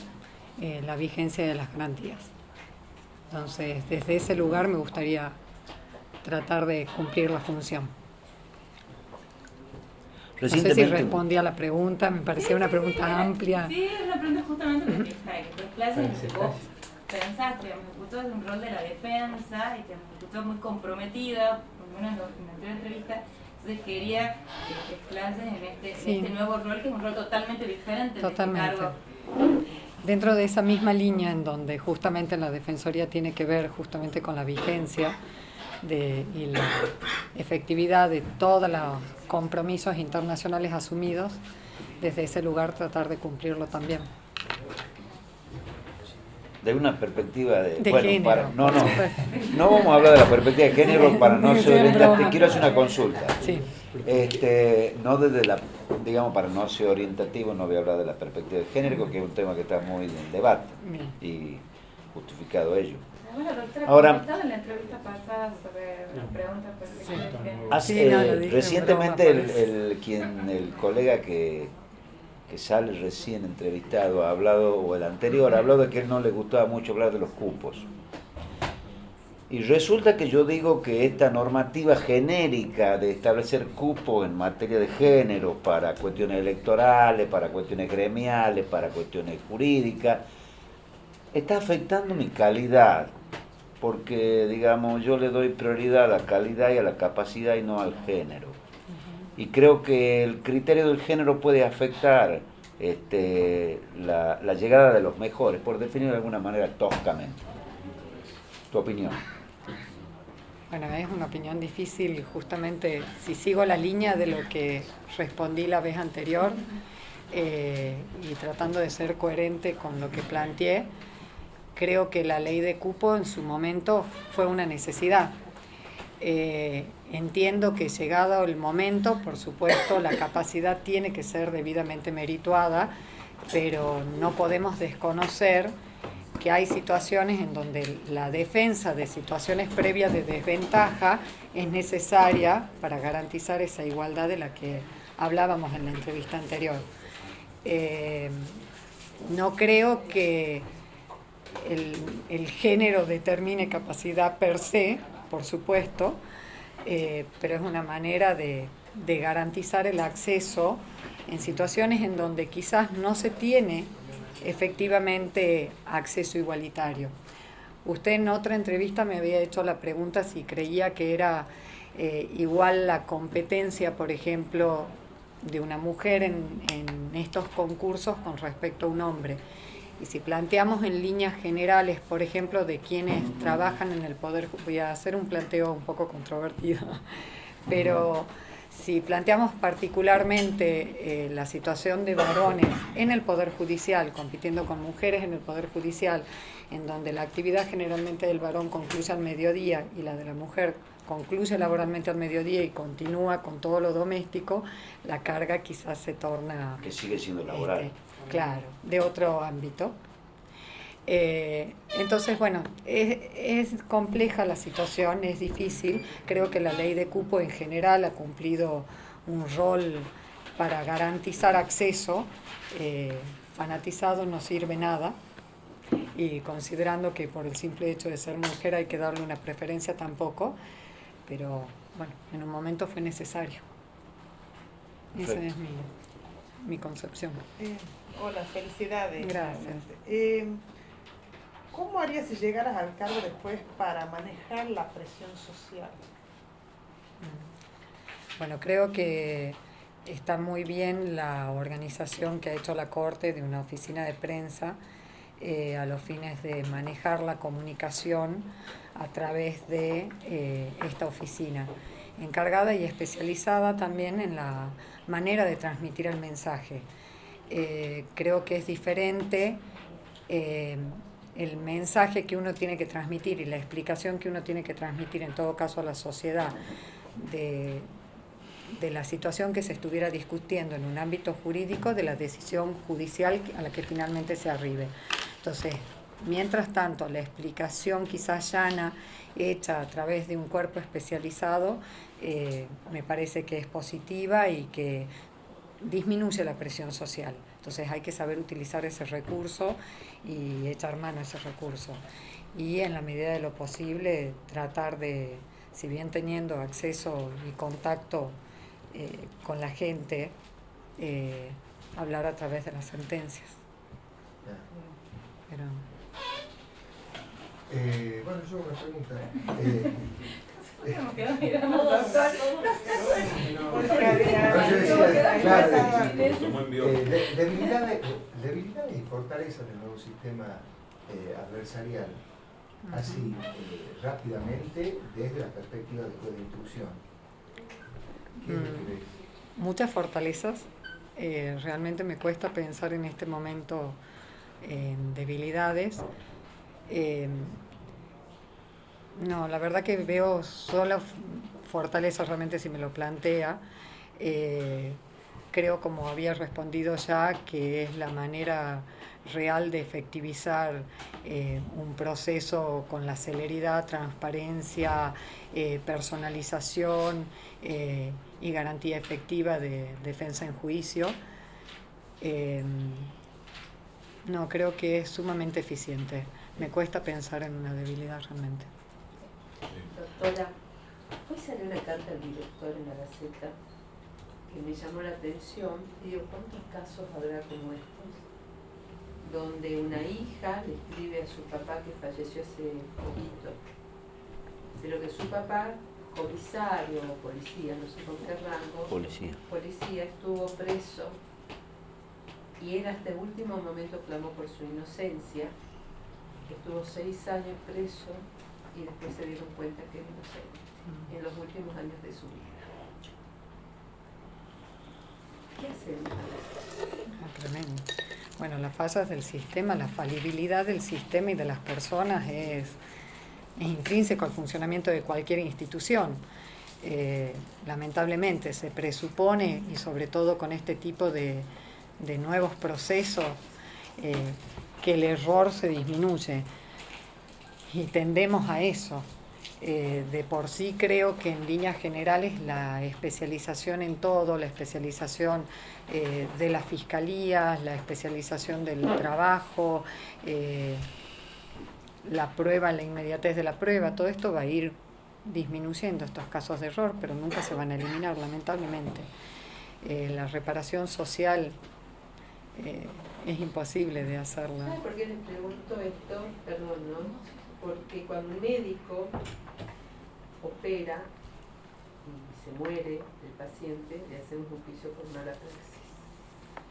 la vigencia de las garantías. Entonces, desde ese lugar me gustaría tratar de cumplir la función. No sé si respondí a la pregunta, me parecía una pregunta amplia. Sí, es una pregunta justamente porque para que te desplaces en lo que vos pensaste. Me escuchó desde un rol de la defensa y te escuchó muy comprometida, por lo menos en la anterior entrevista. Entonces quería que te desplaces en este nuevo rol, que es un rol totalmente diferente. Totalmente. De este cargo. Dentro de esa misma línea en donde justamente la Defensoría tiene que ver justamente con la vigencia y la efectividad de todos los compromisos internacionales asumidos, desde ese lugar tratar de cumplirlo también. De una perspectiva de género. No vamos a hablar de la perspectiva de género para no ser orientante. Quiero hacer una consulta. Sí. No desde la, digamos, para no ser orientativo, no voy a hablar de la perspectiva de género, que es un tema que está muy en debate y justificado ello. Bueno, doctora, ahora, comentaba en la entrevista pasada sobre la pregunta de recientemente el colega que sale recién entrevistado ha hablado, o el anterior ha hablado de que él no le gustaba mucho hablar de los cupos. Y resulta que yo digo que esta normativa genérica de establecer cupos en materia de género para cuestiones electorales, para cuestiones gremiales, para cuestiones jurídicas, está afectando mi calidad, porque, digamos, yo le doy prioridad a la calidad y a la capacidad y no al género. Y creo que el criterio del género puede afectar la llegada de los mejores, por definirlo de alguna manera toscamente. ¿Tu opinión? Bueno, es una opinión difícil, justamente si sigo la línea de lo que respondí la vez anterior y tratando de ser coherente con lo que planteé. Creo que la ley de cupo en su momento fue una necesidad. Entiendo que llegado el momento, por supuesto, la capacidad tiene que ser debidamente merituada, pero no podemos desconocer que hay situaciones en donde la defensa de situaciones previas de desventaja es necesaria para garantizar esa igualdad de la que hablábamos en la entrevista anterior. No creo que el género determine capacidad per se, por supuesto, pero es una manera de garantizar el acceso en situaciones en donde quizás no se tiene efectivamente acceso igualitario. Usted en otra entrevista me había hecho la pregunta si creía que era igual la competencia, por ejemplo, de una mujer en estos concursos con respecto a un hombre. Y si planteamos en líneas generales, por ejemplo, de quienes trabajan en el poder, voy a hacer un planteo un poco controvertido, pero si planteamos particularmente la situación de varones en el Poder Judicial, compitiendo con mujeres en el Poder Judicial, en donde la actividad generalmente del varón concluye al mediodía y la de la mujer concluye laboralmente al mediodía y continúa con todo lo doméstico, la carga quizás se torna... Que sigue siendo laboral. Claro, de otro ámbito. Entonces, bueno, es compleja la situación, es difícil. Creo que la ley de cupo en general ha cumplido un rol para garantizar acceso. Fanatizado no sirve nada. Y considerando que por el simple hecho de ser mujer hay que darle una preferencia tampoco. Pero, bueno, en un momento fue necesario. Esa es mi concepción. Hola, felicidades. Gracias. ¿Cómo harías si llegaras al cargo de juez para manejar la presión social? Bueno, creo que está muy bien la organización que ha hecho la Corte de una oficina de prensa a los fines de manejar la comunicación a través de esta oficina, encargada y especializada también en la manera de transmitir el mensaje. Creo que es diferente el mensaje que uno tiene que transmitir y la explicación que uno tiene que transmitir, en todo caso a la sociedad, de la situación que se estuviera discutiendo en un ámbito jurídico, de la decisión judicial a la que finalmente se arribe. Entonces, mientras tanto, la explicación quizás llana, hecha a través de un cuerpo especializado, me parece que es positiva y que disminuye la presión social. Entonces hay que saber utilizar ese recurso y echar mano a ese recurso. Y en la medida de lo posible tratar de, si bien teniendo acceso y contacto con la gente, hablar a través de las sentencias. Pero... bueno, yo una pregunta. Debilidades y fortalezas del nuevo sistema adversarial, así rápidamente desde la perspectiva del juez de instrucción. ¿Qué es lo que ves? Muchas fortalezas. Realmente me cuesta pensar en este momento en debilidades. No, la verdad que veo solo fortaleza realmente si me lo plantea. Creo, como había respondido ya, que es la manera real de efectivizar un proceso con la celeridad, transparencia, personalización y garantía efectiva de defensa en juicio. No, creo que es sumamente eficiente. Me cuesta pensar en una debilidad realmente. Doctora, hoy salió una carta del director en la Gaceta que me llamó la atención. Digo, ¿cuántos casos habrá como estos? Donde una hija le escribe a su papá que falleció hace poquito, pero que su papá, comisario o policía, no sé con qué rango, policía, estuvo preso y él hasta el último momento clamó por su inocencia. Estuvo 6 años preso y después se dieron cuenta que era inocente en los últimos años de su vida. ¿Qué hacemos? Tremendo. Bueno, las fallas del sistema, la falibilidad del sistema y de las personas es intrínseco al funcionamiento de cualquier institución. Lamentablemente se presupone, y sobre todo con este tipo de nuevos procesos, que el error se disminuye y tendemos a eso. De por sí creo que en líneas generales la especialización en todo, la especialización de las fiscalías, la especialización del trabajo, la prueba, la inmediatez de la prueba, todo esto va a ir disminuyendo estos casos de error, pero nunca se van a eliminar, lamentablemente. La reparación social es imposible de hacerlo. ¿Sabe por qué les pregunto esto? Perdón, ¿no? Porque cuando un médico opera y se muere el paciente, le hacemos un juicio por mala praxis.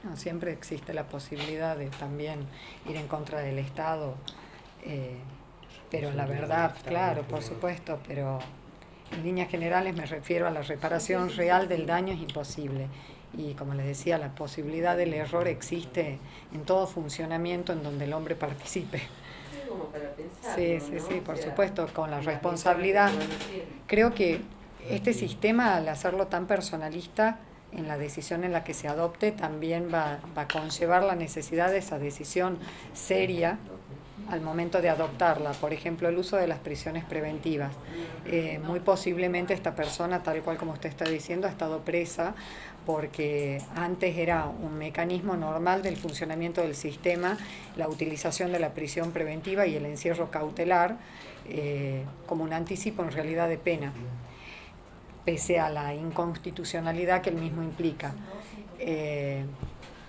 No, siempre existe la posibilidad de también ir en contra del Estado, pero la verdad, claro, por supuesto, pero en líneas generales me refiero a la reparación real del daño es imposible. Y como les decía, la posibilidad del error existe en todo funcionamiento en donde el hombre participe. Como para pensar, Sí, por supuesto, con la responsabilidad. Creo que este sistema, al hacerlo tan personalista, en la decisión en la que se adopte, también va a conllevar la necesidad de esa decisión seria al momento de adoptarla. Por ejemplo, el uso de las prisiones preventivas. Muy posiblemente esta persona, tal cual como usted está diciendo, ha estado presa porque antes era un mecanismo normal del funcionamiento del sistema, la utilización de la prisión preventiva y el encierro cautelar como un anticipo en realidad de pena, pese a la inconstitucionalidad que el mismo implica.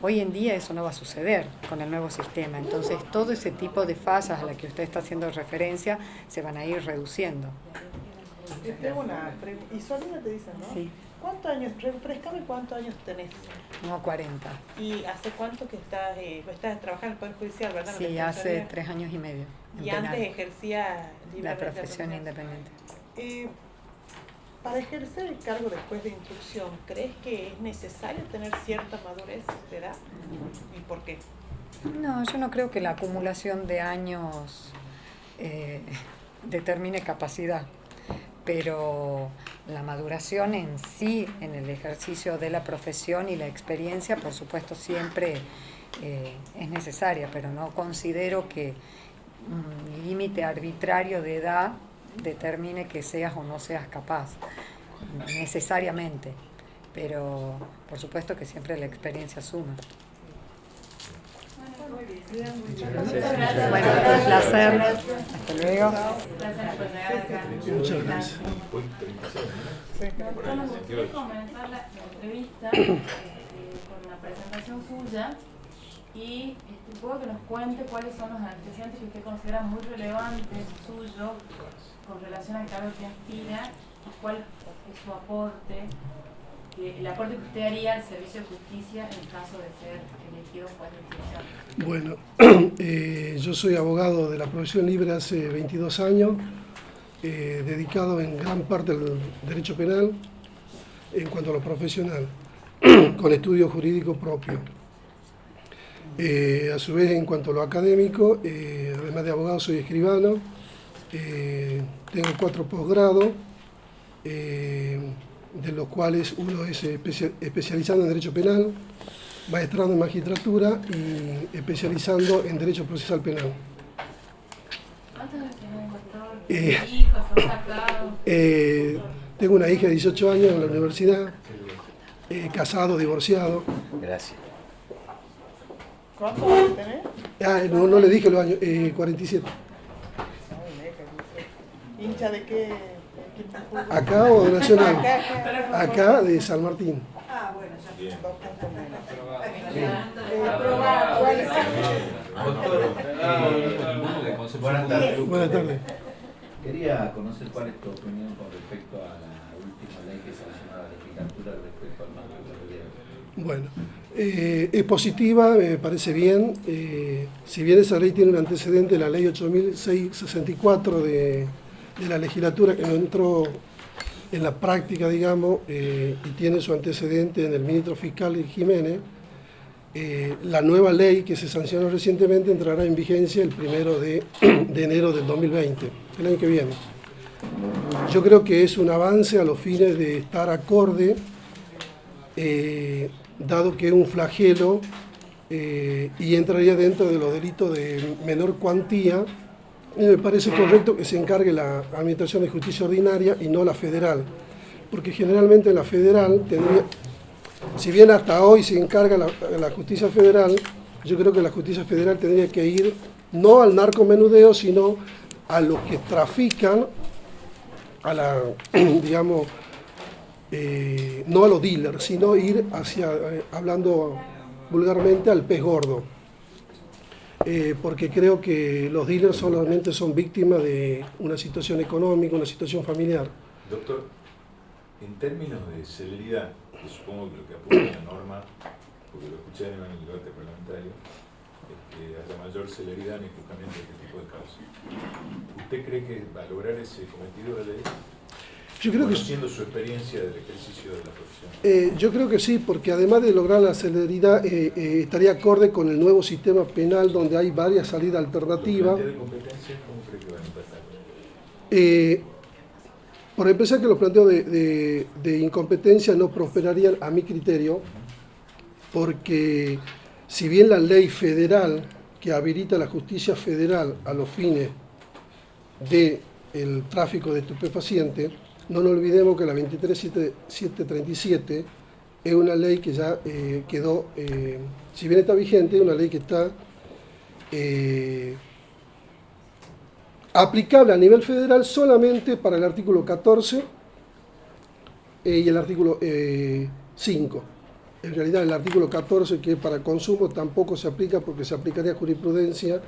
Hoy en día eso no va a suceder con el nuevo sistema, entonces todo ese tipo de fallas a las que usted está haciendo referencia se van a ir reduciendo. Yo tengo una pregunta, y Solina te dice, ¿no? Sí. ¿Cuántos años, refrescame cuántos años tenés? No, 40. ¿Y hace cuánto que estás trabajando en el Poder Judicial, verdad? Sí, hace 3 años y medio. Y antes ejercía la profesión independiente. Para ejercer el cargo después de instrucción, ¿crees que es necesario tener cierta madurez de edad? ¿Y por qué? No, yo no creo que la acumulación de años determine capacidad, pero la maduración en sí, en el ejercicio de la profesión y la experiencia, por supuesto, siempre es necesaria, pero no considero que un límite arbitrario de edad determine que seas o no seas capaz, necesariamente, pero por supuesto que siempre la experiencia suma. Bueno, un placer. Hasta luego. Muchas gracias. Bueno, me gustaría comenzar la entrevista con una presentación suya y un poco que nos cuente cuáles son los antecedentes que usted considera muy relevantes suyos con relación al cargo que aspira y cuál es su aporte, el aporte que usted haría al servicio de justicia en caso de ser elegido juez de instrucción. Bueno, yo soy abogado de la profesión libre hace 22 años, dedicado en gran parte al derecho penal en cuanto a lo profesional, con estudio jurídico propio. A su vez, en cuanto a lo académico, además de abogado, soy escribano, tengo 4 posgrados, de los cuales uno es especializado en Derecho Penal, maestrado en Magistratura y especializando en Derecho Procesal Penal. ¿Cuántos años tiene, doctor? ¿Hijos? ¿Son casados? Tengo una hija de 18 años en la universidad, casado, divorciado. Gracias. ¿Cuántos años tenés? No le dije los años, 47. ¿Hincha de qué? ¿Acá o de Nacional? Acá de San Martín. Ah, bueno, ya. Buenas tardes. Buenas tardes. Quería conocer cuál es tu opinión con respecto a la última ley que sancionó la legislatura respecto al marco de Bueno, es positiva, me parece bien. Si bien esa ley tiene un antecedente, la ley 8.664 de la legislatura, que no entró en la práctica, digamos, y tiene su antecedente en el ministro fiscal Jiménez, la nueva ley que se sancionó recientemente entrará en vigencia el 1 de enero del 2020, el año que viene. Yo creo que es un avance a los fines de estar acorde, dado que es un flagelo y entraría dentro de los delitos de menor cuantía. Me parece correcto que se encargue la Administración de Justicia Ordinaria y no la federal, porque generalmente la federal tendría, si bien hasta hoy se encarga la justicia federal, yo creo que la justicia federal tendría que ir no al narcomenudeo, sino a los que trafican, a la, digamos, no a los dealers, sino ir hacia, hablando vulgarmente al pez gordo, porque creo que los dealers solamente son víctimas de una situación económica, una situación familiar. Doctor, en términos de celeridad, que supongo que lo que apunta la norma, porque lo escuché en el debate parlamentario, es que haya mayor celeridad en el juzgamiento de este tipo de causas. ¿Usted cree que va a lograr ese cometido de ley? Yo creo conociendo su experiencia del ejercicio de la profesión. Yo creo que sí, porque además de lograr la celeridad, estaría acorde con el nuevo sistema penal donde hay varias salidas alternativas. ¿Los planteos de competencia cómo cree que van a impactar? Por empezar, que los planteos de incompetencia no prosperarían a mi criterio, porque si bien la ley federal que habilita la justicia federal a los fines del tráfico de estupefacientes, no nos olvidemos que la 23.737 es una ley que ya quedó, si bien está vigente, es una ley que está aplicable a nivel federal solamente para el artículo 14 y el artículo 5. En realidad el artículo 14, que es para consumo, tampoco se aplica porque se aplicaría jurisprudencia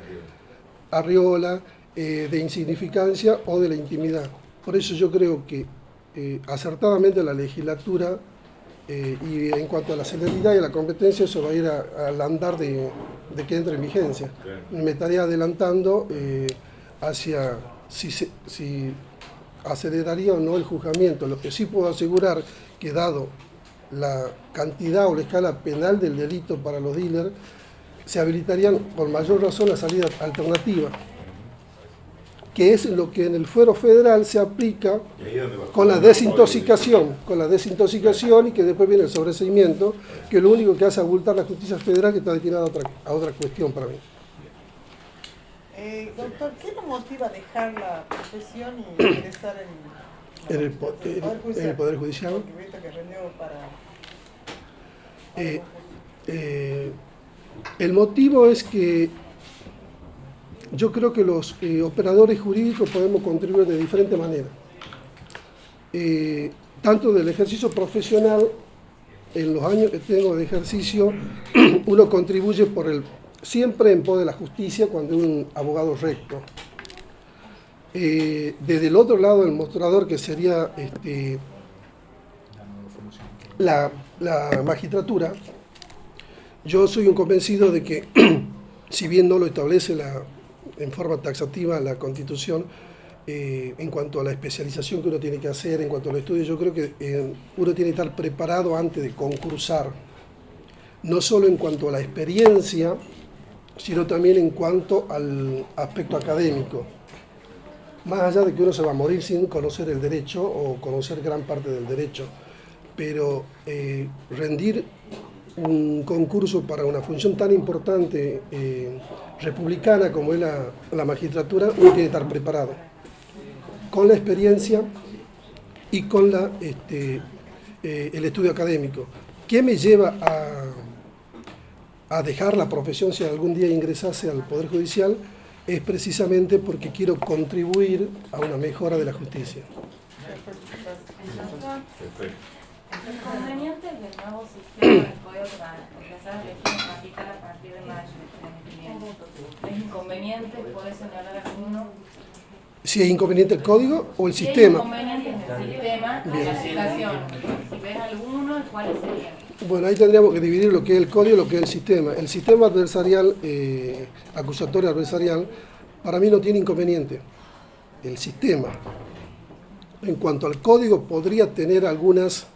arriola, de insignificancia o de la intimidad. Por eso yo creo que acertadamente la legislatura, y en cuanto a la celeridad y a la competencia, eso va a ir al andar de que entre en vigencia. Me estaría adelantando hacia si aceleraría o no el juzgamiento. Lo que sí puedo asegurar que dado la cantidad o la escala penal del delito para los dealers, se habilitarían con mayor razón las salidas alternativas, que es lo que en el fuero federal se aplica con la desintoxicación, y que después viene el sobreseimiento, que lo único que hace abultar la justicia federal, que está destinada a otra cuestión para mí. Doctor, ¿qué lo motiva a dejar la profesión y ingresar en el Poder Judicial? Porque viste que renegó para... el motivo es que yo creo que los operadores jurídicos podemos contribuir de diferentes maneras. Tanto del ejercicio profesional, en los años que tengo de ejercicio, uno contribuye siempre en pos de la justicia cuando es un abogado recto. Desde el otro lado del mostrador, que sería la magistratura, yo soy un convencido de que, si bien no lo establece en forma taxativa la Constitución, en cuanto a la especialización que uno tiene que hacer, en cuanto al estudio, yo creo que uno tiene que estar preparado antes de concursar, no solo en cuanto a la experiencia, sino también en cuanto al aspecto académico. Más allá de que uno se va a morir sin conocer el derecho o conocer gran parte del derecho, pero rendir un concurso para una función tan importante republicana como es la magistratura, uno tiene que estar preparado con la experiencia y con el estudio académico. ¿Qué me lleva a dejar la profesión si algún día ingresase al Poder Judicial? Es precisamente porque quiero contribuir a una mejora de la justicia. ¿El inconveniente del nuevo sistema del Código para empezar a elegir un capital a partir de mayo del 2015? ¿Es inconveniente? ¿Puede señalar alguno? ¿Si es inconveniente el código o el sistema? Si es inconveniente el sistema y la aplicación. Si ves alguno, ¿cuáles serían? Bueno, ahí tendríamos que dividir lo que es el código y lo que es el sistema. El sistema adversarial, acusatorio adversarial, para mí no tiene inconveniente. El sistema, en cuanto al código, podría tener algunas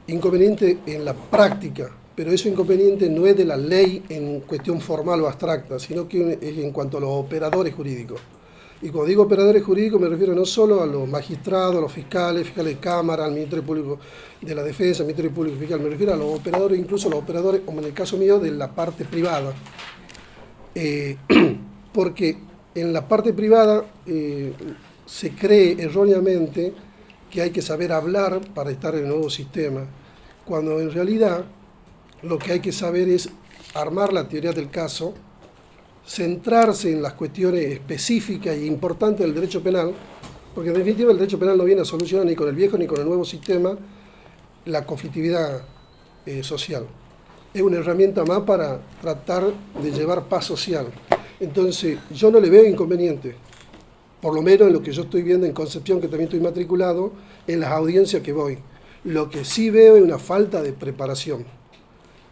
inconvenientes en la práctica, pero eso inconveniente no es de la ley en cuestión formal o abstracta, sino que es en cuanto a los operadores jurídicos. Y cuando digo operadores jurídicos me refiero no solo a los magistrados, a los fiscales de cámara, al Ministerio Público de la Defensa, al Ministerio Público Fiscal, me refiero a los operadores, incluso a los operadores, como en el caso mío, de la parte privada. Porque en la parte privada se cree erróneamente que hay que saber hablar para estar en el nuevo sistema, cuando en realidad lo que hay que saber es armar la teoría del caso, centrarse en las cuestiones específicas e importantes del derecho penal, porque en definitiva el derecho penal no viene a solucionar ni con el viejo ni con el nuevo sistema la conflictividad social. es una herramienta más para tratar de llevar paz social. Entonces, yo no le veo inconveniente, por lo menos en lo que yo estoy viendo en Concepción, que también estoy matriculado, en las audiencias que voy. Lo que sí veo es una falta de preparación.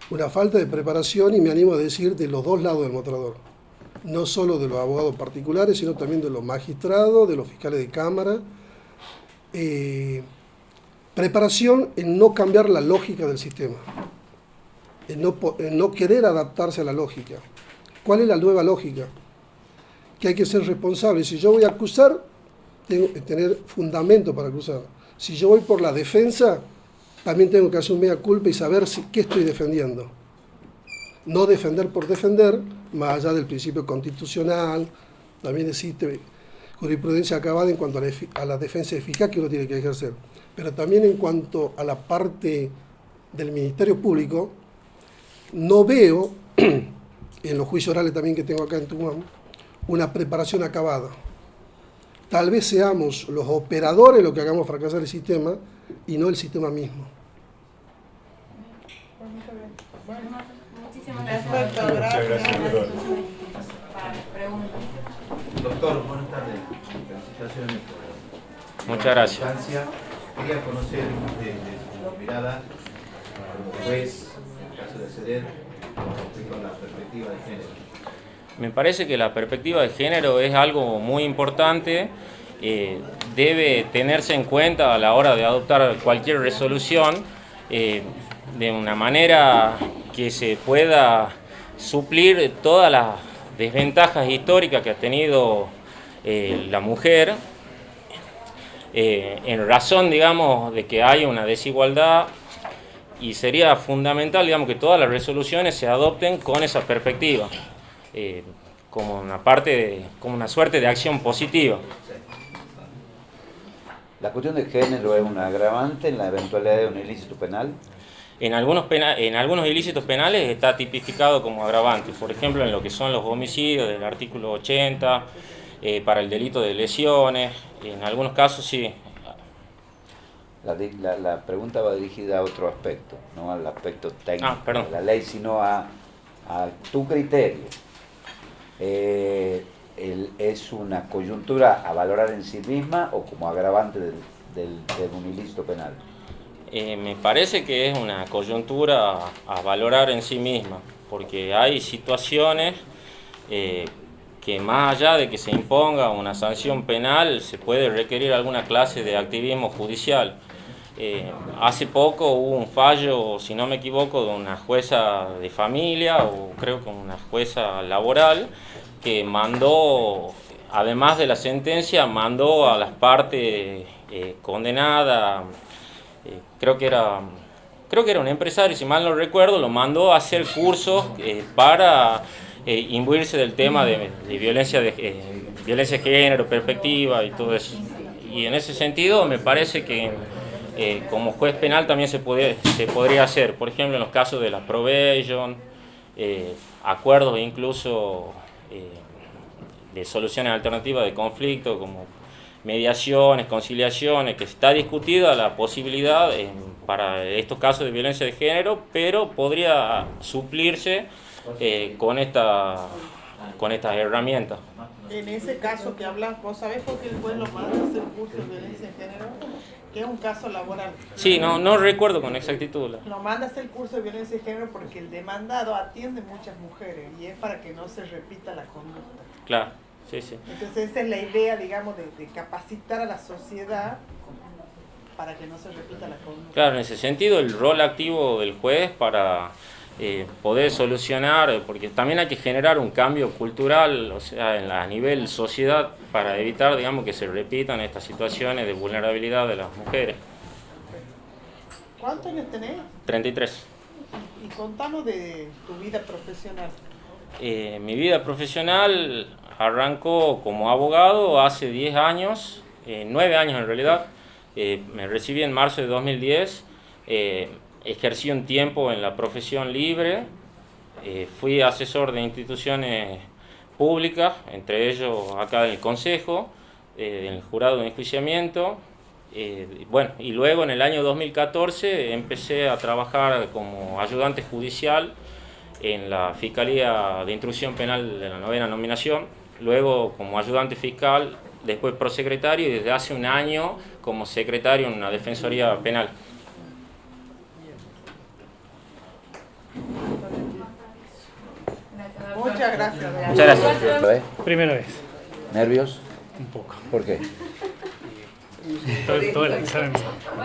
Una falta de preparación, y me animo a decir, de los dos lados del mostrador. No solo de los abogados particulares, sino también de los magistrados, de los fiscales de cámara. Preparación en no cambiar la lógica del sistema, en no querer adaptarse a la lógica. ¿Cuál es la nueva lógica? Que hay que ser responsable. Si yo voy a acusar, tengo que tener fundamento para acusar. Si yo voy por la defensa, también tengo que hacer un mea culpa y saber qué estoy defendiendo. No defender por defender, más allá del principio constitucional, también existe jurisprudencia acabada en cuanto a la defensa eficaz que uno tiene que ejercer. Pero también en cuanto a la parte del Ministerio Público, no veo, en los juicios orales también que tengo acá en Tucumán, una preparación acabada. Tal vez seamos los operadores los que hagamos fracasar el sistema y no el sistema mismo. Muchísimas gracias. Muchas gracias, doctor. Doctor, buenas tardes. Felicitaciones por Muchas gracias. la instancia. Quería conocer desde su mirada como juez, en el caso de acceder, respecto a la perspectiva de género. Me parece que la perspectiva de género es algo muy importante, debe tenerse en cuenta a la hora de adoptar cualquier resolución de una manera que se pueda suplir todas las desventajas históricas que ha tenido la mujer, en razón, digamos, de que hay una desigualdad, y sería fundamental, digamos, que todas las resoluciones se adopten con esa perspectiva, como como una suerte de acción positiva. ¿La cuestión de género es un agravante en la eventualidad de un ilícito penal? En algunos ilícitos penales está tipificado como agravante, por ejemplo, en lo que son los homicidios del artículo 80, para el delito de lesiones, en algunos casos sí. La pregunta va dirigida a otro aspecto, no al aspecto técnico perdón. de la ley, sino a tu criterio. ¿Es una coyuntura a valorar en sí misma o como agravante de un ilícito penal? Me parece que es una coyuntura a valorar en sí misma, porque hay situaciones que más allá de que se imponga una sanción penal, se puede requerir alguna clase de activismo judicial. Hace poco hubo un fallo, si no me equivoco, de una jueza de familia, o creo que una jueza laboral, que mandó, además de la sentencia, mandó a las partes condenadas, creo que era un empresario, si mal no recuerdo, lo mandó a hacer cursos para imbuirse del tema de violencia de género, perspectiva y todo eso. Y en ese sentido me parece que como juez penal también se podría hacer, por ejemplo, en los casos de la probation, acuerdos incluso de soluciones alternativas de conflicto, como mediaciones, conciliaciones, que está discutida la posibilidad para estos casos de violencia de género, pero podría suplirse con estas herramientas. En ese caso que hablas, ¿vos sabés por qué el juez lo manda a hacer curso de violencia de género? Que es un caso laboral. Sí, no recuerdo con exactitud. Lo manda a hacer curso de violencia de género porque el demandado atiende muchas mujeres y es para que no se repita la conducta. Claro, sí, sí. Entonces esa es la idea, digamos, de capacitar a la sociedad para que no se repita la conducta. Claro, en ese sentido el rol activo del juez para poder solucionar, porque también hay que generar un cambio cultural, o sea, a nivel sociedad, para evitar, digamos, que se repitan estas situaciones de vulnerabilidad de las mujeres. ¿Cuántos años tenés? 33. Y contanos de tu vida profesional. Mi vida profesional arrancó como abogado hace 10 años, 9 años en realidad. Me recibí en marzo de 2010. Ejercí un tiempo en la profesión libre, fui asesor de instituciones públicas, entre ellos acá en el Consejo, en el jurado de enjuiciamiento, Bueno, y luego en el año 2014 empecé a trabajar como ayudante judicial en la Fiscalía de Instrucción Penal de la 9ª Nominación, luego como ayudante fiscal, después prosecretario y desde hace un año como secretario en una defensoría penal. Muchas gracias. Muchas gracias. Primera vez. ¿Nervios? Un poco. ¿Por qué? Todo el examen,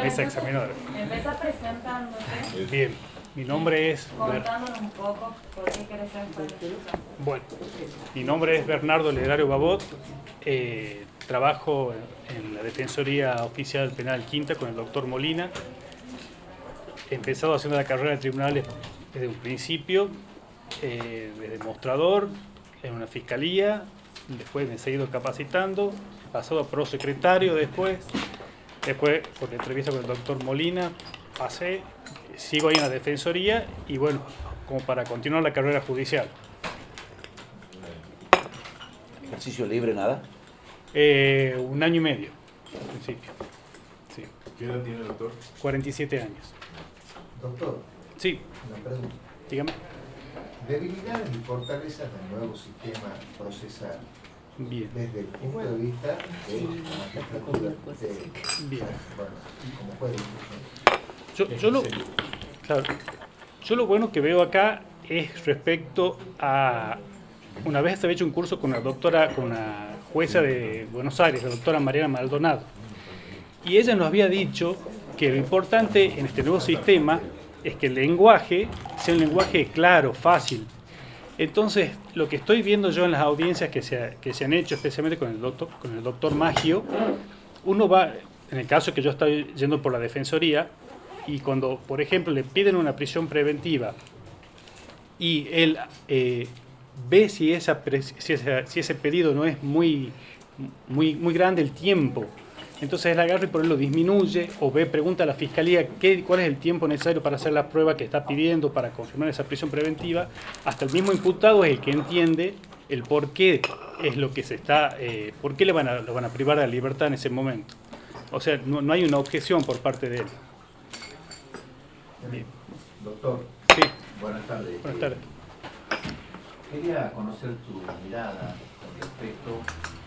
esa examinadora. Empezá presentándote. Bien, mi nombre es... Contándonos un poco por qué querés ser juez. Bueno, mi nombre es Bernardo Legrario Babot. Trabajo en la Defensoría Oficial Penal Quinta con el doctor Molina. He empezado haciendo la carrera de tribunales desde un principio, desde mostrador, en una fiscalía, después me he seguido capacitando, he pasado a prosecretario después por la entrevista con el doctor Molina, sigo ahí en la defensoría y bueno, como para continuar la carrera judicial. ¿Ejercicio libre, nada? 1 año y medio, al principio. Sí. ¿Qué edad tiene el doctor? 47 años. Doctor, sí. Una pregunta. Dígame. Debilidades y fortalezas del nuevo sistema procesal. Bien. Desde el punto de vista de la magistratura. Bien. Bueno, como puede Yo lo bueno que veo acá es respecto a... Una vez había hecho un curso con una jueza de Buenos Aires, la doctora Mariana Maldonado. Y ella nos había dicho que lo importante en este nuevo sistema es que el lenguaje sea un lenguaje claro, fácil. Entonces, lo que estoy viendo yo en las audiencias que se han hecho, especialmente con el doctor Maggio, uno va, en el caso que yo estoy yendo por la defensoría, y cuando, por ejemplo, le piden una prisión preventiva y él ve si ese pedido no es muy grande el tiempo, entonces él agarra y por él lo disminuye o pregunta a la fiscalía cuál es el tiempo necesario para hacer la prueba que está pidiendo para confirmar esa prisión preventiva. Hasta el mismo imputado es el que entiende el por qué es lo que por qué lo van a privar de la libertad en ese momento. O sea, no hay una objeción por parte de él. Bien. Doctor, sí. Buenas tardes. Buenas tardes. Quería conocer tu mirada con respecto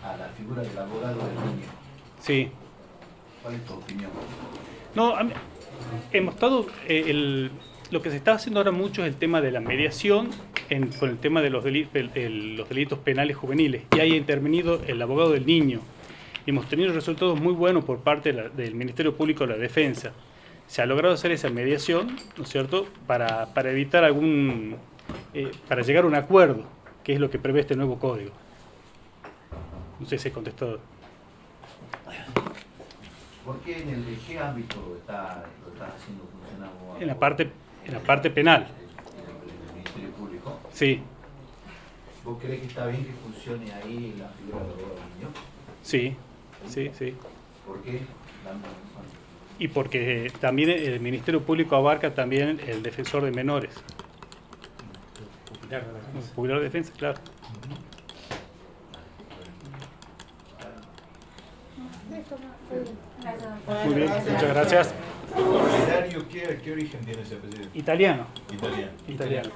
a la figura del abogado del niño. Sí. ¿Cuál es tu opinión? No, hemos estado... lo que se está haciendo ahora mucho es el tema de la mediación con el tema de los delitos penales juveniles. Y ahí ha intervenido el abogado del niño. Y hemos tenido resultados muy buenos por parte del Ministerio Público de la Defensa. Se ha logrado hacer esa mediación, ¿no es cierto?, para evitar para llegar a un acuerdo, que es lo que prevé este nuevo código. No sé si he contestado. ¿Por qué en qué ámbito lo estás haciendo funcionar? En la parte penal. ¿En el Ministerio Público? Sí. ¿Vos crees que está bien que funcione ahí la figura del abogado del niño? Sí, sí, sí. ¿Por qué? Y porque también el Ministerio Público abarca también el defensor de menores. Popular de defensa, claro. Muy bien, muchas gracias. ¿Qué origen tiene ese apellido? Italiano. Italiano.